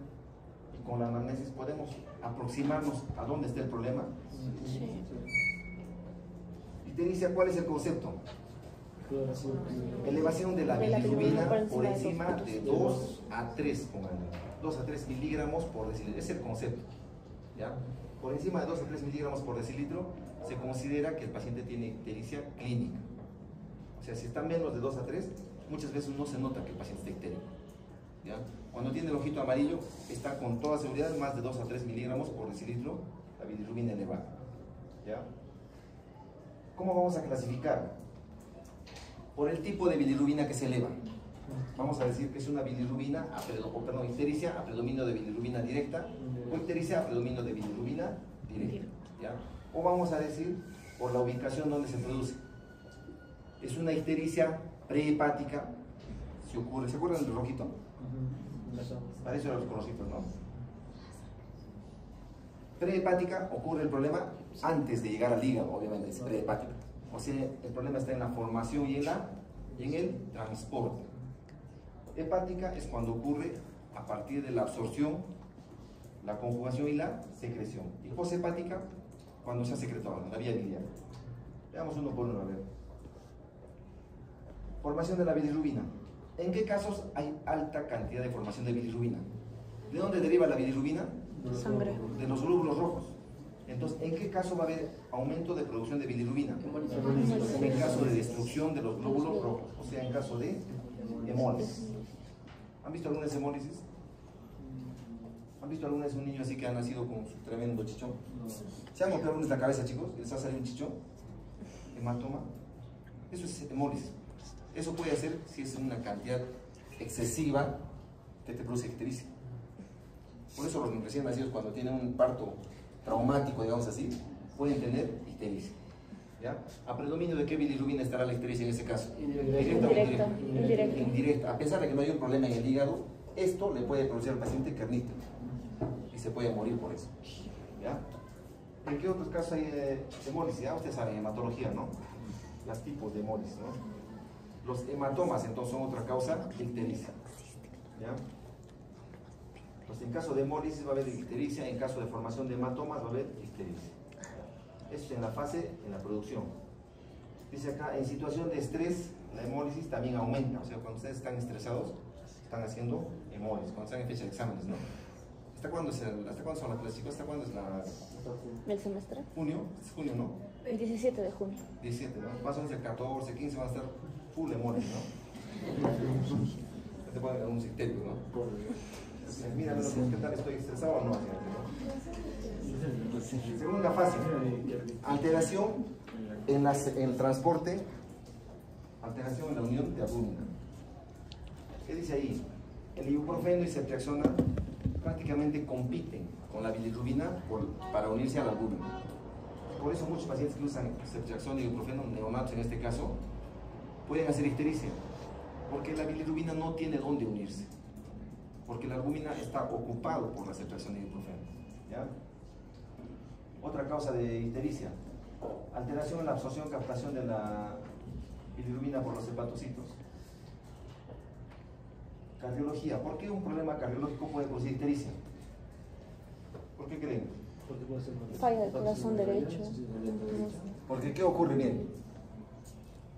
y con la anamnesis podemos aproximarnos a dónde está el problema. Sí. Ictericia, ¿cuál es el concepto? Elevación de la bilirrubina por encima de 2 a 3, 2 a 3 miligramos por decilitro. Es el concepto. ¿Ya? Por encima de 2 a 3 miligramos por decilitro se considera que el paciente tiene ictericia clínica. O sea, si está menos de 2 a 3, muchas veces no se nota que el paciente está ictérico. ¿Ya? Cuando tiene el ojito amarillo, está con toda seguridad más de 2 a 3 miligramos por decilitro la bilirrubina elevada. ¿Ya? ¿Cómo vamos a clasificar? Por el tipo de bilirrubina que se eleva. Vamos a decir que es una bilirrubina, ictericia a predominio de bilirrubina directa, o ictericia a predominio de bilirrubina directa. ¿Ya? O vamos a decir por la ubicación donde se produce. Es una ictericia prehepática, si ocurre, ¿se acuerdan del rojito? Para eso eran los colorcitos, ¿no? Prehepática ocurre el problema antes de llegar al hígado, obviamente, es prehepática. O sea, el problema está en la formación y en el transporte. Hepática es cuando ocurre a partir de la absorción, la conjugación y la secreción. Y poshepática, cuando se ha secretado en la vía biliar. Veamos uno por uno, a ver. Formación de la bilirrubina. ¿En qué casos hay alta cantidad de formación de bilirrubina? ¿De dónde deriva la bilirrubina? Sangre. De los glóbulos rojos. Entonces, ¿en qué caso va a haber aumento de producción de bilirrubina? En caso de destrucción de los glóbulos rojos, o sea, en caso de hemólisis. ¿Han visto alguna hemólisis? ¿Han visto alguna vez un niño así que ha nacido con su tremendo chichón? ¿Se han golpeado alguna vez la cabeza, chicos? ¿Les ha salido un chichón? ¿Hematoma? Eso es hemólisis. Eso puede hacer si es una cantidad excesiva que te produce ictericia. Por eso los recién nacidos, cuando tienen un parto traumático, digamos así, pueden tener ictericia. ¿Ya? ¿A predominio de qué bilirrubina estará la ictericia en ese caso? ¿Directa o indirecta? Indirecta. A pesar de que no hay un problema en el hígado, esto le puede producir al paciente kernite y se puede morir por eso. ¿Ya? ¿En qué otros casos hay hemólisis? Ya ustedes saben, hematología, ¿no? Los tipos de hemólisis, ¿no? Los hematomas, entonces, son otra causa de ictericia. ¿Ya? Pues en caso de hemólisis va a haber ictericia, en caso de formación de hematomas va a haber ictericia. Eso es en la fase, en la producción. Dice acá, en situación de estrés, la hemólisis también aumenta. O sea, cuando ustedes están estresados, están haciendo hemólisis, cuando están en fecha de exámenes, ¿no? ¿Hasta cuándo son las clases, chicos? ¿Hasta cuándo es la...? ¿El semestre? Junio, es junio, ¿no? El 17 de junio. 17, ¿no? Más o menos el 14, 15 van a estar full hemólisis, ¿no? Ya te ponen un criterio, ¿no? Mira, ¿qué tal? ¿Estoy estresado o no? Segunda fase, alteración en el transporte, alteración en la unión de albúmina. ¿Qué dice ahí? El ibuprofeno y ceftriaxona prácticamente compiten con la bilirrubina para unirse a la albúmina. Por eso muchos pacientes que usan ceftriaxona y ibuprofeno, neonatos en este caso, pueden hacer ictericia, porque la bilirrubina no tiene dónde unirse, porque la albúmina está ocupado por la ceftriaxona y ibuprofeno. ¿Ya? Otra causa de ictericia, alteración en la absorción y captación de la bilirrubina por los hepatocitos. Cardiología, ¿por qué un problema cardiológico puede producir ictericia? ¿Por qué creen? Falla del corazón derecho. Porque ¿qué ocurre bien?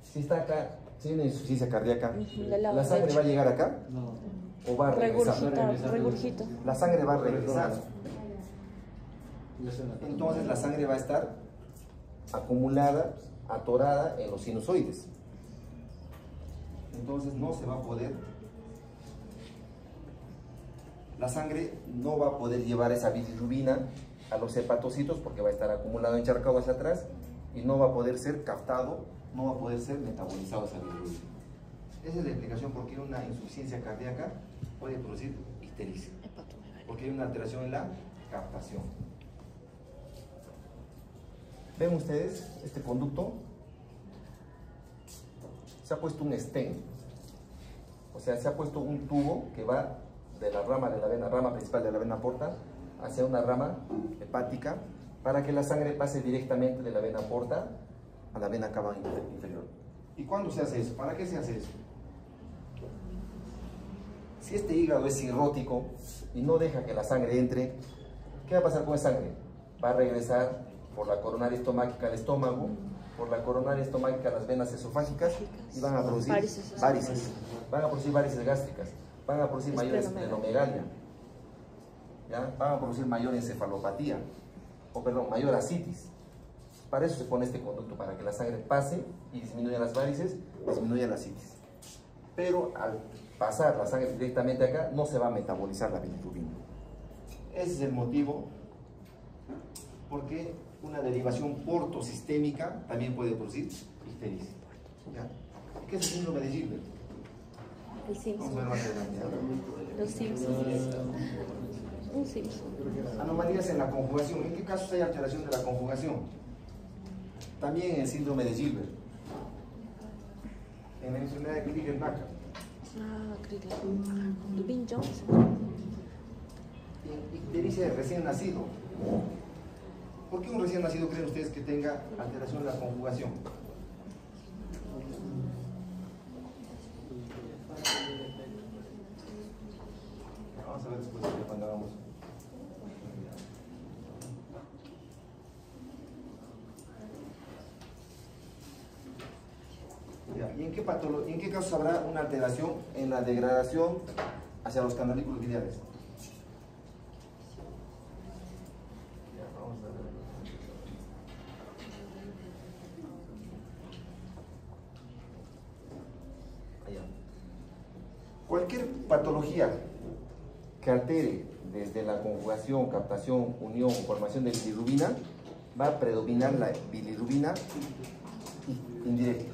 Si está acá, si hay una insuficiencia cardíaca, ¿la sangre va a llegar acá? No. ¿O va a regresar? Regurgito. La sangre va a regresar. Entonces la sangre va a estar acumulada, atorada en los sinusoides. Entonces no se va a poder, la sangre no va a poder llevar esa bilirrubina a los hepatocitos porque va a estar acumulado, encharcado hacia atrás y no va a poder ser captado, no va a poder ser metabolizado esa bilirrubina. Esa es la explicación por qué una insuficiencia cardíaca puede producir ictericia, porque hay una alteración en la captación. ¿Ven ustedes este conducto? Se ha puesto un stent, o sea, se ha puesto un tubo que va de la rama principal de la vena porta hacia una rama hepática para que la sangre pase directamente de la vena porta a la vena cava inferior. ¿Y cuándo se hace eso? ¿Para qué se hace eso? Si este hígado es cirrótico y no deja que la sangre entre, ¿qué va a pasar con esa sangre? Va a regresar por la coronaria estomática al estómago, por la coronaria estomática a las venas esofágicas y van a producir varices. Van a producir varices gástricas, van a producir mayor esplenomegalia, ¿ya? Van a producir mayor encefalopatía, mayor ascitis. Para eso se pone este conducto, para que la sangre pase y disminuya las varices, disminuya la ascitis. Pero al pasar la sangre directamente acá, no se va a metabolizar la bilirrubina. Ese es el motivo porque una derivación portosistémica también puede producir ictericia. ¿Qué es el síndrome de Gilbert? El Simpson. Vamos a ver más adelante, ¿ya? Los Simpsons. Un Simpson. Anomalías en la conjugación. ¿En qué casos hay alteración de la conjugación? También en el síndrome de Gilbert. enfermedad de Crigler-Najjar. Ah, Krieger. Lubin Jones. Ictericia de recién nacido. ¿Por qué un recién nacido creen ustedes que tenga alteración en la conjugación? Vamos a ver después de cuando hagamos. Ya, ¿y en qué casos habrá una alteración en la degradación hacia los canalículos biliares? Ya, vamos a ver. Allá. Cualquier patología que altere desde la conjugación, captación, unión o formación de bilirrubina, va a predominar la bilirrubina indirecta.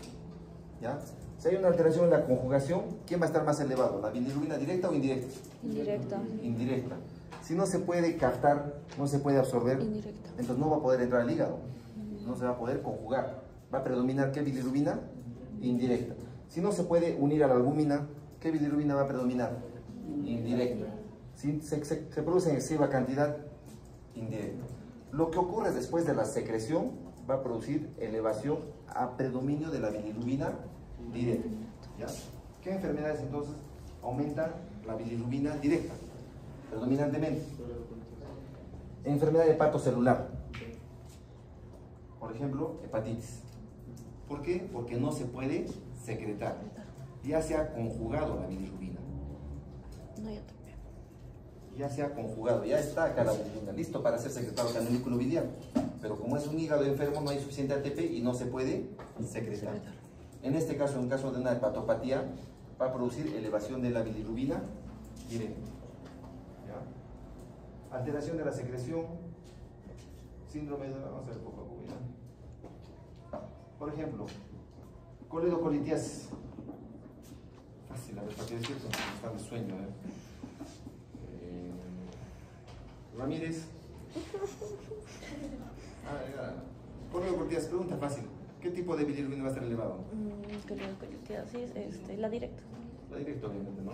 ¿Ya? Si hay una alteración en la conjugación, ¿quién va a estar más elevado? ¿La bilirrubina directa o indirecta? Indirecta. Indirecta. Si no se puede captar, no se puede absorber, Indirecta. entonces no va a poder entrar al hígado, no se va a poder conjugar. Va a predominar ¿qué bilirrubina? Indirecta. Si no se puede unir a la albúmina, ¿qué bilirrubina va a predominar? Indirecta. Si se produce en excesiva cantidad, indirecta. Lo que ocurre después de la secreción va a producir elevación a predominio de la bilirrubina directa. ¿Ya? ¿Qué enfermedades entonces aumentan la bilirrubina directa predominantemente? Enfermedad hepatocelular, por ejemplo, hepatitis. ¿Por qué? Porque no se puede secretar, ya se ha conjugado la bilirrubina, No hay otro. ya se ha conjugado, ya está acá la bilirrubina, listo para ser secretado el canalículo biliar, pero como es un hígado enfermo no hay suficiente ATP y no se puede secretar. En este caso, en caso de una hepatopatía, va a producir elevación de la bilirrubina directa. ¿Ya? Alteración de la secreción, síndrome de... Vamos a ver poco a poco, ¿ya? Por ejemplo, coledocolitíasis. Fácil, a ver, ¿para qué decir esto? Está de sueño, Ramírez. Coledocolitíasis, pregunta fácil. ¿Qué tipo de bilirrubina va a estar elevado? Colitiasis, la directa. La directa, obviamente, ¿no?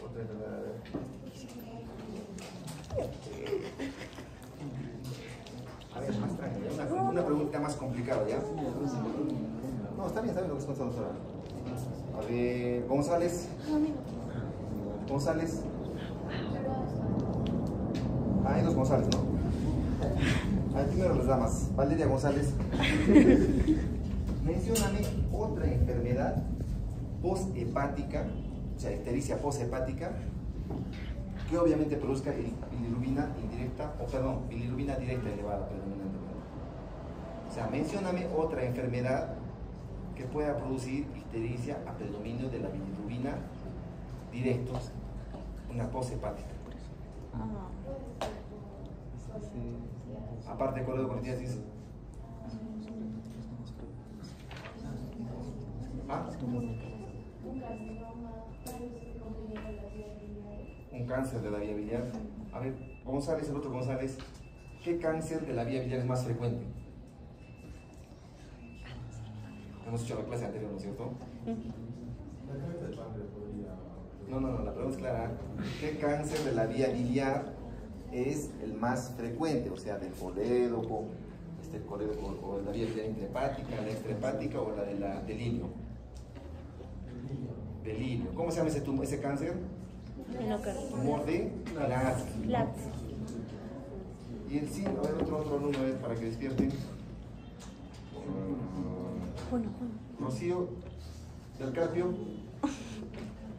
Otra enfermedad, a ver. A ver, más tranquila, una pregunta más complicada, ¿ya? No, está bien lo que estamos hablando ahora. A ver, González. González. Ah, hay dos González, ¿no? A ver, primero las damas. Valeria González. Mencióname otra enfermedad poshepática, o sea, ictericia poshepática, que obviamente produzca bilirrubina indirecta, o perdón, bilirrubina directa elevada predominantemente. O sea, mencióname otra enfermedad que pueda producir ictericia a predominio de la bilirrubina directa, una poshepática. Aparte de coledocolitíasis. ¿Ah? Un cáncer de la vía biliar. A ver, González, el otro González, ¿qué cáncer de la vía biliar es más frecuente? Hemos hecho la clase anterior, ¿no es cierto? No, la pregunta es clara. ¿Qué cáncer de la vía biliar es el más frecuente? O sea, del colédoco, o la vía biliar intrahepática, la extrahepática o la del ilio. Del ilio. ¿Cómo se llama ese cáncer? Tumor de Gladstone. Y el síndrome, a ver, otro alumno, a ver, para que despierten. Rocío, del Carpio.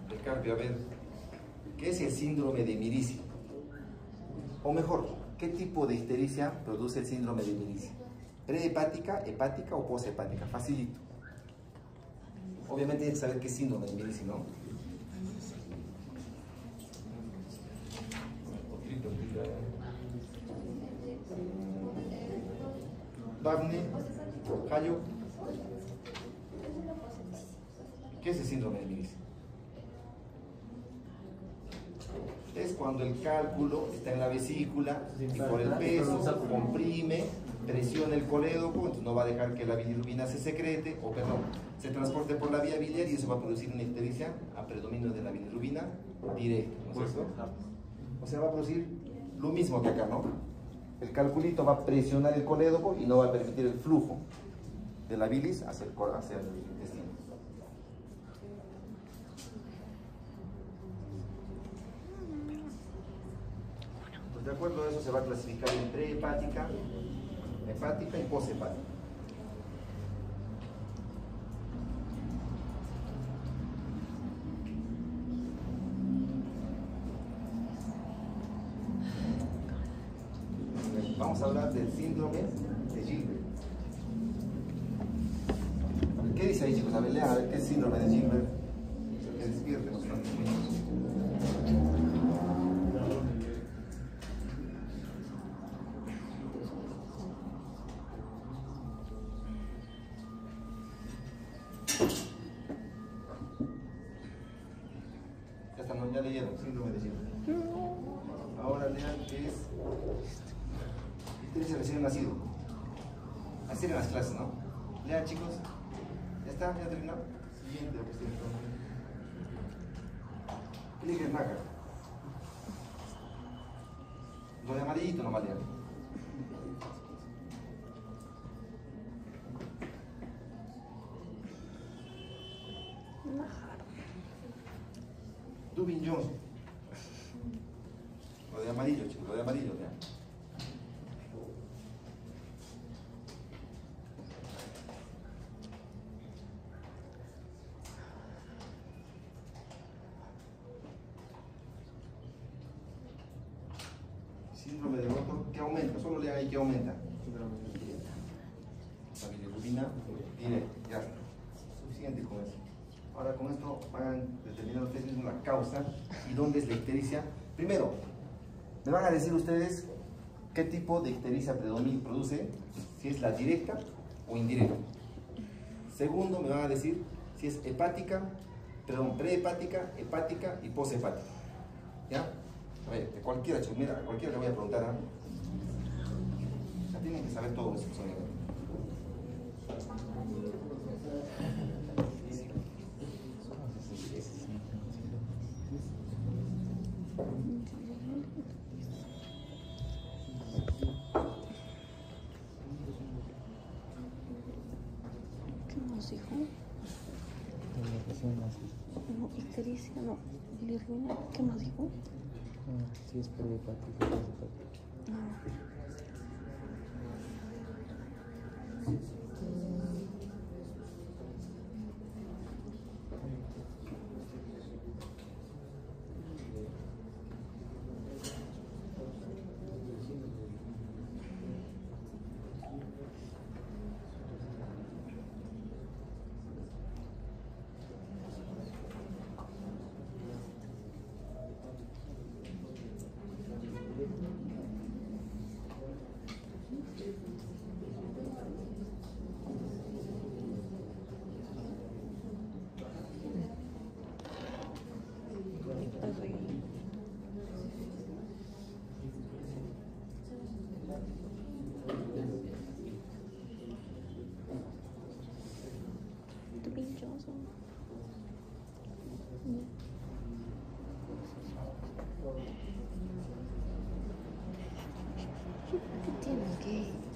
Del Carpio, a ver, ¿qué es el síndrome de Mirici? O mejor, ¿qué tipo de ictericia produce el síndrome de Mirici? ¿Prehepática, hepática o poshepática? Facilito. Obviamente tienes que saber qué síndrome de Mirici, ¿no? Daphne, Jayo, ¿qué es el síndrome de Mirici? Es cuando el cálculo está en la vesícula y por el peso comprime, presiona el colédoco, entonces no va a dejar que la bilirrubina se secrete, o perdón, se transporte por la vía biliar y eso va a producir una ictericia a predominio de la bilirrubina directa, ¿no es cierto? O sea, va a producir lo mismo que acá, ¿no? El calculito va a presionar el colédoco y no va a permitir el flujo de la bilis hacia el intestino. Pues de acuerdo a eso se va a clasificar en prehepática, hepática y poshepática. Vamos a hablar del síndrome de Gilbert. ¿Qué dice ahí, chicos? A ver, lean, a ver qué es síndrome de Gilbert. Que despierte los niños. Ya está, ¿no? Ya leyeron, síndrome de Gilbert. Ahora lean qué es ictericia recién nacido. Así eran las clases, ¿no? Lean, chicos. ¿Ya está? ¿Ya terminó? Siguiente diapositiva. Clic en acá. Lo de amarillito nomás lean. Dubin Johnson. Lo de amarillo, chicos, lo de amarillo, lean. Síndrome de Rotor, ¿qué aumenta? Solo lean ahí qué aumenta. La bilirrubina directa, ya está. Suficiente con eso. Ahora con esto van a determinar ustedes mismos la causa y dónde es la ictericia. Primero, me van a decir ustedes qué tipo de ictericia produce, si es la directa o indirecta. Segundo, me van a decir si es hepática, perdón, prehepática, hepática y poshepática. ¿Ya? A ver, de cualquiera, chicos, mira, cualquiera le voy a preguntar, ¿eh? Ya tienen que saber todo eso, señor. ¿Qué nos dijo? No, ictericia, no. Bilirrubina, ¿qué nos dijo? Sí, es prehepática. Dubin Johnson. ¿Qué tiene que?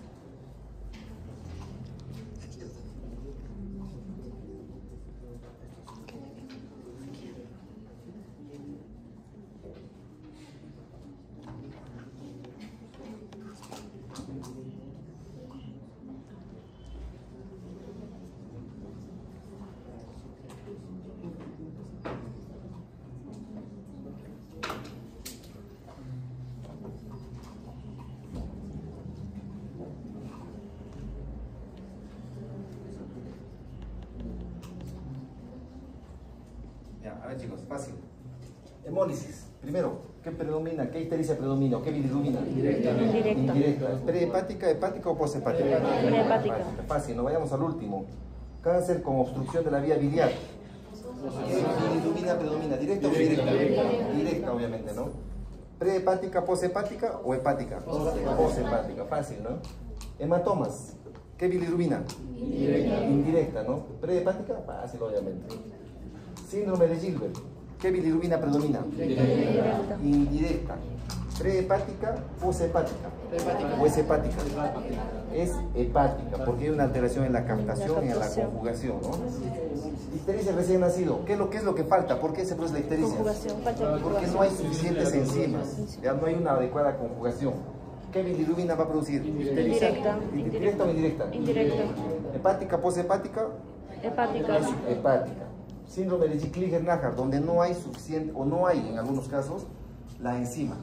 Ya, a ver, chicos, fácil. Hemólisis. Primero, ¿qué predomina? ¿Qué ictericia predomina? ¿O qué bilirrubina? Indirecta. Indirecta. ¿Es prehepática, hepática o poshepática? Prehepática. Fácil, no vayamos al último. Cáncer con obstrucción de la vía biliar. ¿Qué bilirrubina predomina? ¿Directa o indirecta? Directa, obviamente, ¿no? ¿Prehepática, poshepática o hepática? Poshepática, fácil, ¿no? Hematomas. ¿Qué bilirrubina? Indirecta. Indirecta, ¿no? Prehepática, fácil, obviamente. Síndrome de Gilbert. ¿Qué bilirrubina predomina? Indirecta. Indirecta. Prehepática, poshepática. O es hepática. Es hepática, porque hay una alteración en la captación y en la conjugación, ¿no? Ictericia recién nacido. ¿Qué es lo que falta? ¿Por qué se produce la ictericia? Conjugación, falta de Porque conjugación. no hay suficientes enzimas, ya no hay una adecuada conjugación. ¿Qué bilirrubina va a producir? Indirecta. ¿Directa o indirecta? Indirecta. Hepática, poshepática, Hepática. es hepática. Síndrome de Zicklin-Najar, donde no hay suficiente, o no hay en algunos casos, la enzima.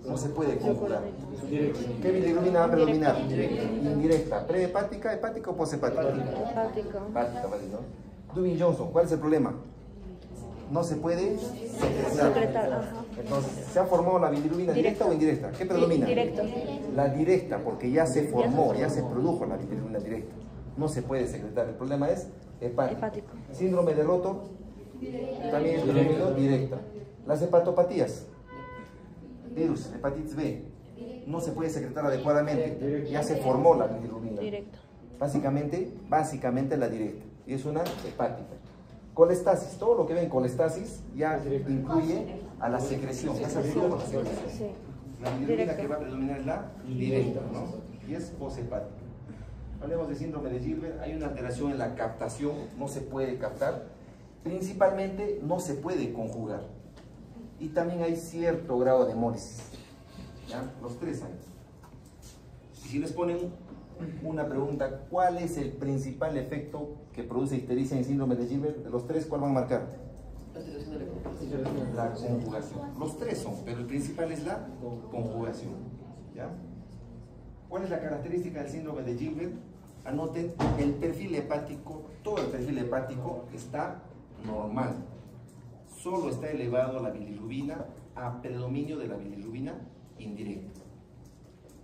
No se puede conjugar. ¿Qué bilirrubina va a predominar? Indirecta. ¿Prehepática, hepática o poshepática? Hepática. Hepática, ¿vale? ¿No? Dubin-Johnson, ¿cuál es el problema? No se puede secretar. Secretar, ajá. Entonces, ¿se ha formado la bilirrubina directa o indirecta? ¿Qué predomina? Directa. La directa, porque ya se formó, ya se produjo la bilirrubina directa. No se puede secretar. El problema es hepático. Hepático. Síndrome de Rotor también es predominio directa. Las hepatopatías, virus, hepatitis B, no se puede secretar adecuadamente. Ya se formó la bilirrubina. Directa. Básicamente la directa. Y es una hepática. Colestasis, todo lo que ven colestasis ya incluye a la secreción. Ya se produjo la secreción. Sí. La bilirrubina que va a predominar es la directa, ¿no? Y es poshepática. Hablemos de síndrome de Gilbert. Hay una alteración en la captación, no se puede captar. Principalmente no se puede conjugar. Y también hay cierto grado de hemólisis. ¿Ya? Los tres hay. Y si les ponen una pregunta, ¿cuál es el principal efecto que produce ictericia en síndrome de Gilbert? De los tres, ¿cuál van a marcar? La conjugación. Los tres son, pero el principal es la conjugación. ¿Ya? ¿Cuál es la característica del síndrome de Gilbert? Anoten, el perfil hepático, todo el perfil hepático está normal. Solo está elevado la bilirrubina a predominio de la bilirrubina indirecta.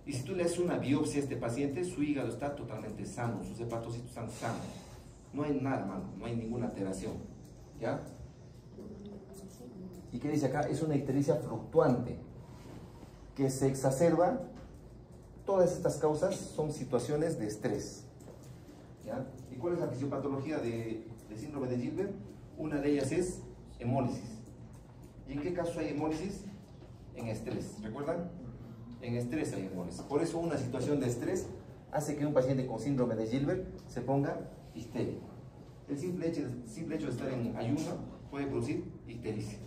Y si tú le haces una biopsia a este paciente, su hígado está totalmente sano, sus hepatocitos están sanos. No hay nada, mano, no hay ninguna alteración. ¿Ya? ¿Y qué dice acá? Es una ictericia fluctuante que se exacerba. Todas estas causas son situaciones de estrés. ¿Ya? ¿Y cuál es la fisiopatología de síndrome de Gilbert? Una de ellas es hemólisis. ¿Y en qué casos hay hemólisis? En estrés, ¿recuerdan? En estrés hay hemólisis. Por eso una situación de estrés hace que un paciente con síndrome de Gilbert se ponga histérico. El simple hecho de estar en ayuno puede producir ictericia.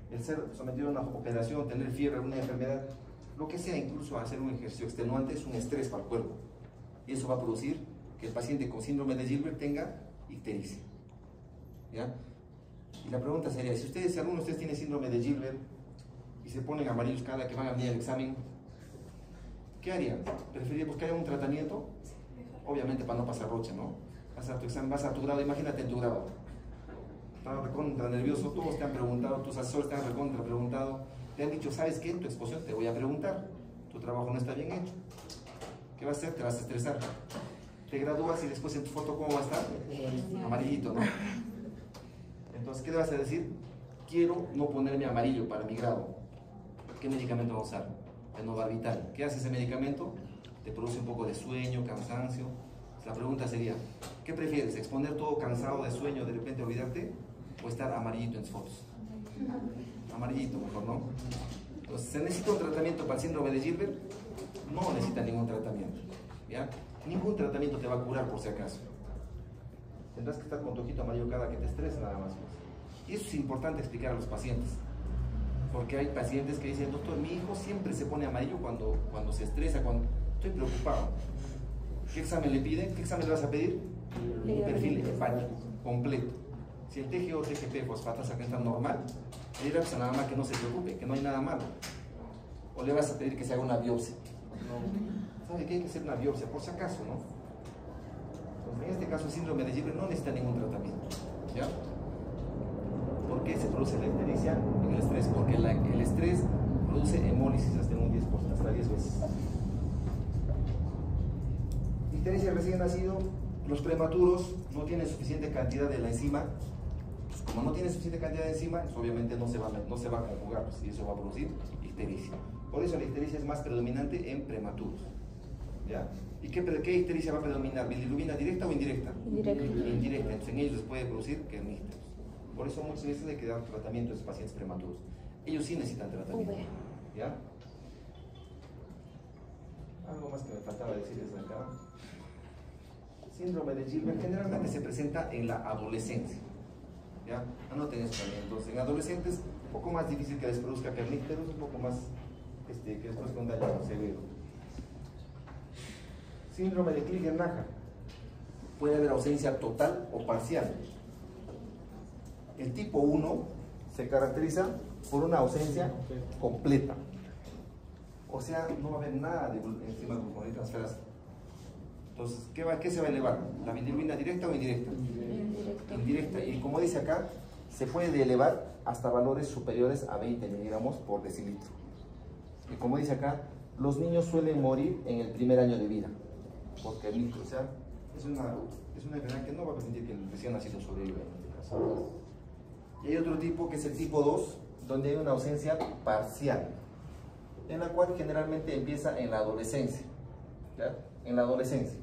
El ser sometido a una operación, tener fiebre, alguna enfermedad, lo que sea, incluso hacer un ejercicio extenuante es un estrés para el cuerpo. Y eso va a producir que el paciente con síndrome de Gilbert tenga ictericia. ¿Ya? Y la pregunta sería, si alguno de ustedes tiene síndrome de Gilbert y se ponen amarillos cada que van a venir al examen, ¿qué harían? ¿Preferirían buscar un tratamiento? Obviamente para no pasar rocha, ¿no? Vas a tu examen, vas a tu grado, imagínate en tu grado. Estás recontra nervioso, todos te han preguntado, tus asesores te han recontra preguntado, te han dicho, ¿sabes qué? En tu exposición te voy a preguntar, tu trabajo no está bien hecho. ¿Qué vas a hacer? Te vas a estresar. Te gradúas y después en tu foto, ¿cómo va a estar? Amarillito, ¿no? Entonces, ¿qué le vas a decir? Quiero no ponerme amarillo para mi grado. ¿Qué medicamento vas a usar? Fenobarbital. ¿Qué hace ese medicamento? Te produce un poco de sueño, cansancio. La pregunta sería, ¿qué prefieres? ¿Exponer todo cansado de sueño, de repente olvidarte? ¿O estar amarillito en tus fotos? Amarillito mejor, ¿no? Entonces, ¿se necesita un tratamiento para el síndrome de Gilbert? No necesita ningún tratamiento, ¿ya? Ningún tratamiento te va a curar por si acaso. Tendrás que estar con tu ojito amarillo cada que te estreses nada más. Y eso es importante explicar a los pacientes. Porque hay pacientes que dicen, doctor, mi hijo siempre se pone amarillo cuando se estresa, cuando estoy preocupado. ¿Qué examen le piden? ¿Qué examen le vas a pedir? Un perfil hepático completo. Si el TGO, TGP, fosfatasa que está normal, le dirás a nada más que no se preocupe, que no hay nada malo. O le vas a pedir que se haga una biopsia. No. ¿Sabe qué? Hay que hacer una biopsia, por si acaso, ¿no? Entonces, en este caso, el síndrome de Gilbert no necesita ningún tratamiento. ¿Ya? ¿Por qué se produce la ictericia en el estrés? Porque el estrés produce hemólisis hasta un 10%, hasta 10 veces. Ictericia recién nacido, los prematuros no tienen suficiente cantidad de la enzima. Pues como no tiene suficiente cantidad de enzima, pues obviamente no se va a conjugar, pues, y eso va a producir ictericia. Por eso la ictericia es más predominante en prematuros. ¿Ya? ¿Y qué ictericia va a predominar? ¿Bilirrubina directa o indirecta? Indirecta. Indirecta, entonces en ellos les puede producir kernícteros. Por eso muchas veces hay que dar tratamiento a esos pacientes prematuros. Ellos sí necesitan tratamiento. ¿Ya? Algo más que me faltaba decirles acá. Síndrome de Gilbert generalmente se presenta en la adolescencia. ¿Ya? Anoten esto también. Entonces, en adolescentes, un poco más difícil que les produzca kernícteros, un poco más que les produzca un daño severo. Síndrome de Krieger-Naja. Puede haber ausencia total o parcial. El tipo 1 se caracteriza por una ausencia completa. O sea, no va a haber nada de enzimas gluconeotransferasa. Entonces, ¿qué se va a elevar? ¿La bilirrubina directa o indirecta? Indirecta. Y como dice acá, se puede elevar hasta valores superiores a 20 miligramos por decilitro. Y como dice acá, los niños suelen morir en el primer año de vida. Porque o sea, es una enfermedad que no va a permitir que el recién nacido sobreviva en este caso. Y hay otro tipo que es el tipo 2, donde hay una ausencia parcial, en la cual generalmente empieza en la adolescencia. ¿Ya? En la adolescencia.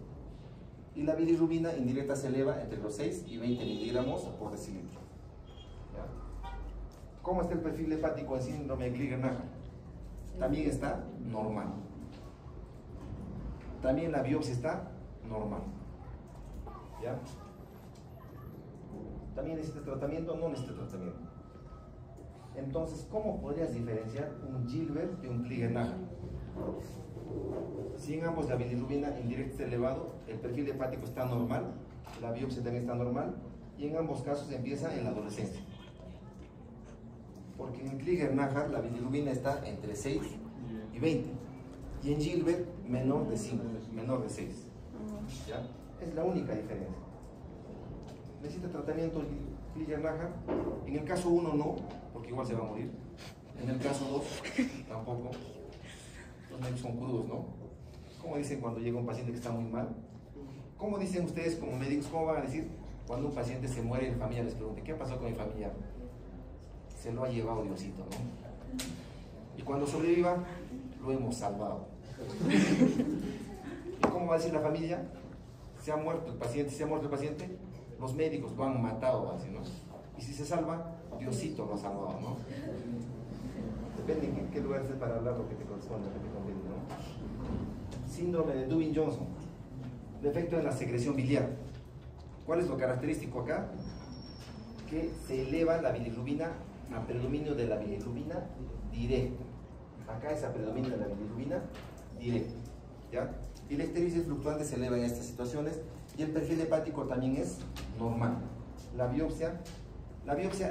Y la bilirrubina indirecta se eleva entre los 6 y 20 miligramos por decilitro. ¿Ya? ¿Cómo está el perfil hepático en síndrome de Krieger-Naja? También está normal. También la biopsia está normal. ¿Ya? ¿También necesita tratamiento o no necesita tratamiento? Entonces, ¿cómo podrías diferenciar un Gilbert de un Krieger-Naja? Si en ambos la bilirrubina indirecta está elevado, el perfil hepático está normal, la biopsia también está normal, y en ambos casos empieza en la adolescencia. Porque en Krieger-Naja la bilirrubina está entre 6 y 20, y en Gilbert menor de 5, menor de 6. ¿Ya? Es la única diferencia. ¿Necesita tratamiento el Krieger-Naja? En el caso 1 no, porque igual se va a morir. En el caso 2 tampoco. Los médicos son crudos, ¿no? ¿Cómo dicen cuando llega un paciente que está muy mal? ¿Cómo dicen ustedes como médicos, cómo van a decir cuando un paciente se muere y la familia les pregunta, ¿qué pasó con mi familia? Se lo ha llevado Diosito, ¿no? Y cuando sobreviva, lo hemos salvado. ¿Y cómo va a decir la familia? Se ha muerto el paciente, los médicos lo han matado, así, ¿no? Y si se salva, Diosito lo ha salvado, ¿no? Depende en qué lugar estés para hablar lo que te corresponde, lo que te conviene, ¿no? Síndrome de Dubin-Johnson. Defecto en la secreción biliar. ¿Cuál es lo característico acá? Que se eleva la bilirrubina a predominio de la bilirrubina directa. Acá es a predominio de la bilirrubina directa. ¿Ya? Y la ictericia fluctuante se eleva en estas situaciones y el perfil hepático también es normal. La biopsia,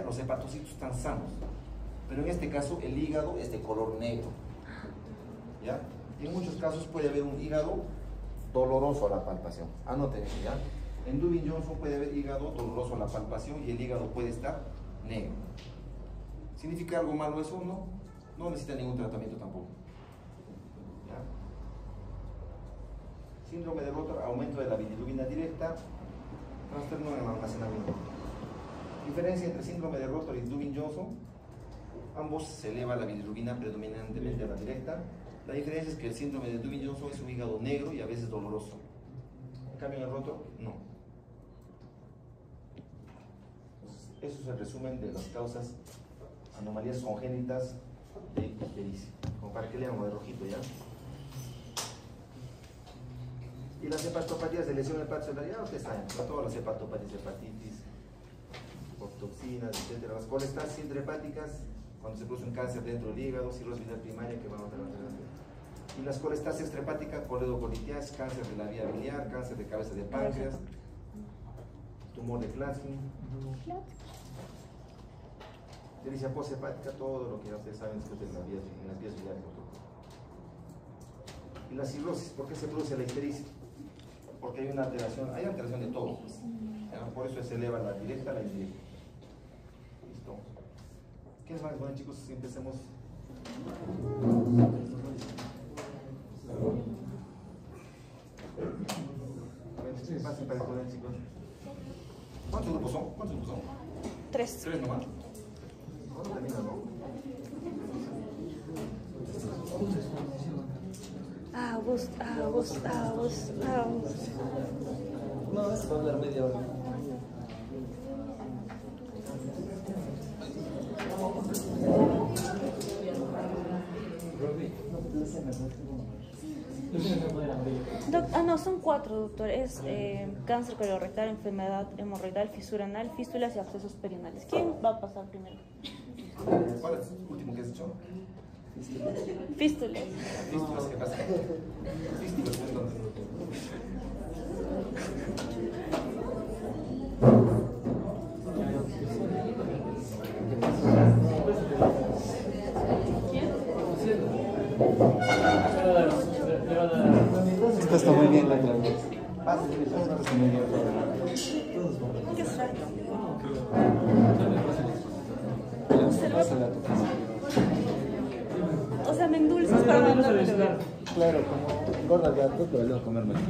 los hepatocitos están sanos, pero en este caso el hígado es de color negro. ¿Ya? Y en muchos casos puede haber un hígado doloroso a la palpación. Anoten eso, ¿ya? En Dubin-Johnson puede haber hígado doloroso a la palpación y el hígado puede estar negro. ¿Significa algo malo eso? No. No necesita ningún tratamiento tampoco. ¿Ya? Síndrome de Rotor, aumento de la bilirrubina directa, trastorno en el almacenamiento. Diferencia entre síndrome de Rotor y Dubin-Johnson: ambos se eleva la bilirrubina predominantemente a la directa. La diferencia es que el síndrome de Dubin-Johnson es un hígado negro y a veces doloroso. En cambio, en el Rotor, no. Eso es el resumen de las causas, anomalías congénitas de ictericia. Como para que lean de rojito, ¿ya? Y las hepatopatías de lesión hepatocelular, ya ustedes saben, todas las hepatopatías, hepatitis, por toxinas, etc. Las colestasis intrahepáticas, cuando se produce un cáncer dentro del hígado, cirrosis biliar primaria, que vamos a ver. Y las colestasis extrahepáticas, coledocolitiasis, cáncer de la vía biliar, cáncer de cabeza de páncreas, tumor de Klatskin, ictericia posthepática, todo lo que ya ustedes saben después de en las vías biliares. Y la cirrosis, ¿por qué se produce la ictericia? Porque hay una alteración de todo. ¿Ya? Por eso se eleva la directa a la indirecta. Listo. ¿Qué es más? Bueno, chicos, si empecemos. Pasen para exponer, chicos. ¿Cuántos grupos son? 3. 3 nomás. ¿Cuándo terminan, no? Agus. No, eso va a hablar media hora. No, son 4, doctor. Es cáncer colorectal, enfermedad hemorroidal, fisura anal, fístulas y abscesos perianales. ¿Quién va a pasar primero? ¿Cuál es el último que has hecho? Fístulas. Fístulas, ¿qué pasa? Fístulas, entonces. Esto está muy bien la otra vez. Esto está muy bien. Qué extraño. O sea, me endulzas para mandarme. Claro, como engorda el gato, pero luego comer más.